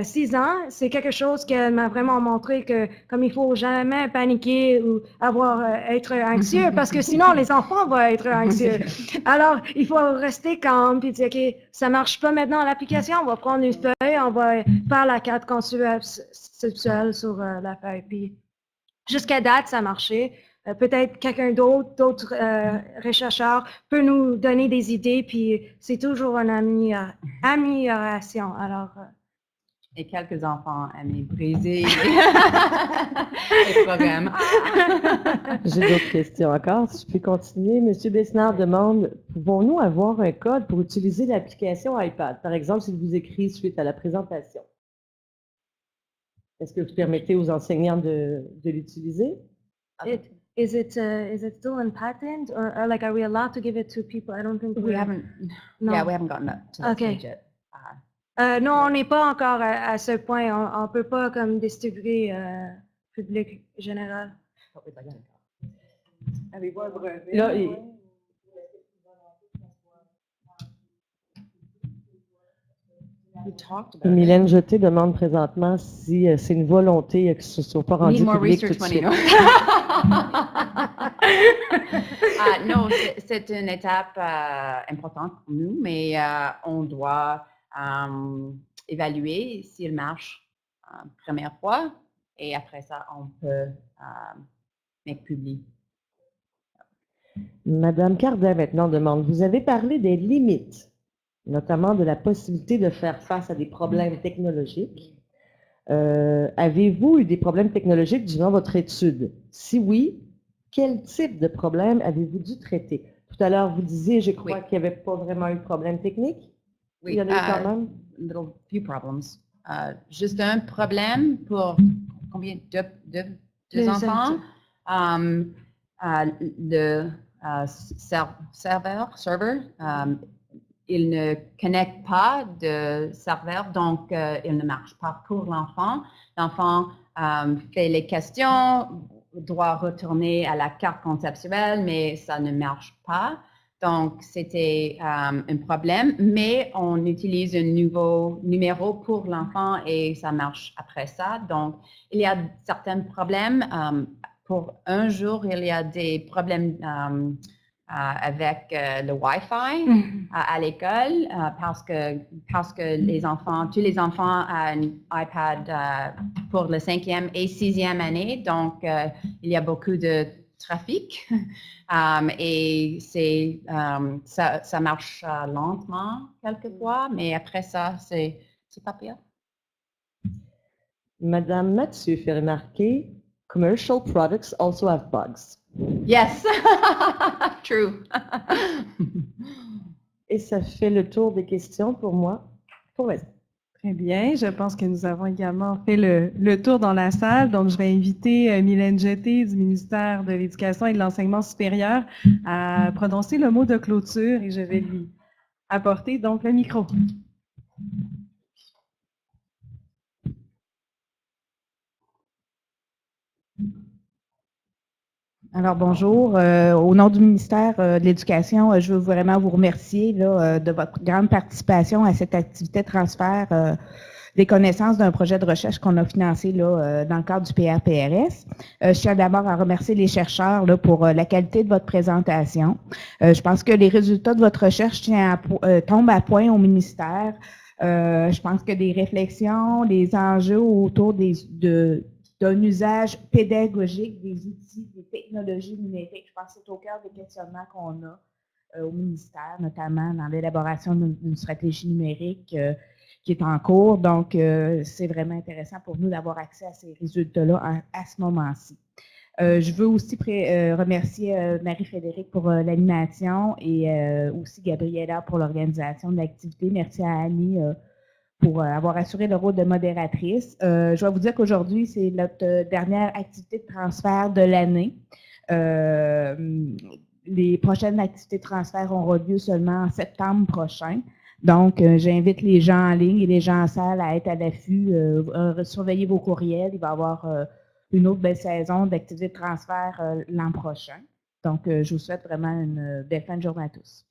6 ans, c'est quelque chose qu'elle m'a vraiment montré que comme il faut jamais paniquer ou être anxieux parce que sinon les enfants vont être anxieux. Alors il faut rester calme puis dire ok, ça marche pas maintenant l'application, on va prendre une feuille, on va faire la carte conceptuelle sur la feuille. Puis jusqu'à date, ça a marché. Peut-être quelqu'un d'autres chercheurs peut nous donner des idées, puis c'est toujours une amélioration. Alors, Et quelques enfants aiment briser les programmes. J'ai d'autres questions encore. Si je peux continuer. Monsieur Besnard demande, pouvons-nous avoir un code pour utiliser l'application iPad? Par exemple, s'il vous écrit suite à la présentation. Est-ce que vous permettez aux enseignants de l'utiliser? Is it still in patent, or like are we allowed to give it to people? I don't think We haven't. No. Yeah, we haven't gotten up to that Okay. stage yet. Non, on n'est pas encore à ce point. On peut pas comme distribuer public général. Avez-vous un brevet? Là, Mylène Jeté demande présentement si c'est une volonté que ce ne soit pas rendu public tout de suite. Non, c'est une étape importante pour nous, mais on doit évaluer s'il marche première fois et après ça, on peut mettre public. Madame Cardin maintenant demande, vous avez parlé des limites, notamment de la possibilité de faire face à des problèmes technologiques. Avez-vous eu des problèmes technologiques durant votre étude? Si oui, quel type de problème avez-vous dû traiter? Tout à l'heure, vous disiez, je crois qu'il n'y avait pas vraiment eu de problème technique. Oui, il y en a eu quand même. Few problems. Juste un problème pour combien? Deux enfants. Le serveur, il ne connecte pas de serveur, donc il ne marche pas pour l'enfant. L'enfant fait les questions, doit retourner à la carte conceptuelle, mais ça ne marche pas. Donc, c'était un problème, mais on utilise un nouveau numéro pour l'enfant et ça marche après ça. Donc, il y a certains problèmes. Pour un jour, il y a des problèmes avec le Wi-Fi à l'école parce que les enfants, tous les enfants ont un iPad pour la 5e et 6e année. Donc, il y a beaucoup de trafic et ça marche lentement quelquefois, mais après ça, c'est pas pire. Madame Mathieu fait remarquer, commercial products also have bugs. Yes, true. Et ça fait le tour des questions pour moi. Pour l'instant. Très bien. Je pense que nous avons également fait le tour dans la salle. Donc, je vais inviter Mylène Jeté du ministère de l'Éducation et de l'Enseignement supérieur à prononcer le mot de clôture et je vais lui apporter donc le micro. Alors, bonjour. Au nom du ministère de l'Éducation, je veux vraiment vous remercier là, de votre grande participation à cette activité de transfert des connaissances d'un projet de recherche qu'on a financé là, dans le cadre du PRPRS. Je tiens d'abord à remercier les chercheurs là, pour la qualité de votre présentation. Je pense que les résultats de votre recherche tombent à point au ministère. Je pense que des réflexions, des enjeux autour d'un usage pédagogique des outils, des technologies numériques, je pense que c'est au cœur des questionnements qu'on a au ministère, notamment dans l'élaboration d'une stratégie numérique qui est en cours. Donc, c'est vraiment intéressant pour nous d'avoir accès à ces résultats-là à ce moment-ci. Je veux aussi remercier Marie-Frédérique pour l'animation et aussi Gabriella pour l'organisation de l'activité. Merci à Annie pour avoir assuré le rôle de modératrice. Je dois vous dire qu'aujourd'hui, c'est notre dernière activité de transfert de l'année. Les prochaines activités de transfert auront lieu seulement en septembre prochain. Donc, j'invite les gens en ligne et les gens en salle à être à l'affût, surveiller vos courriels. Il va y avoir une autre belle saison d'activités de transfert l'an prochain. Donc, je vous souhaite vraiment une belle fin de journée à tous.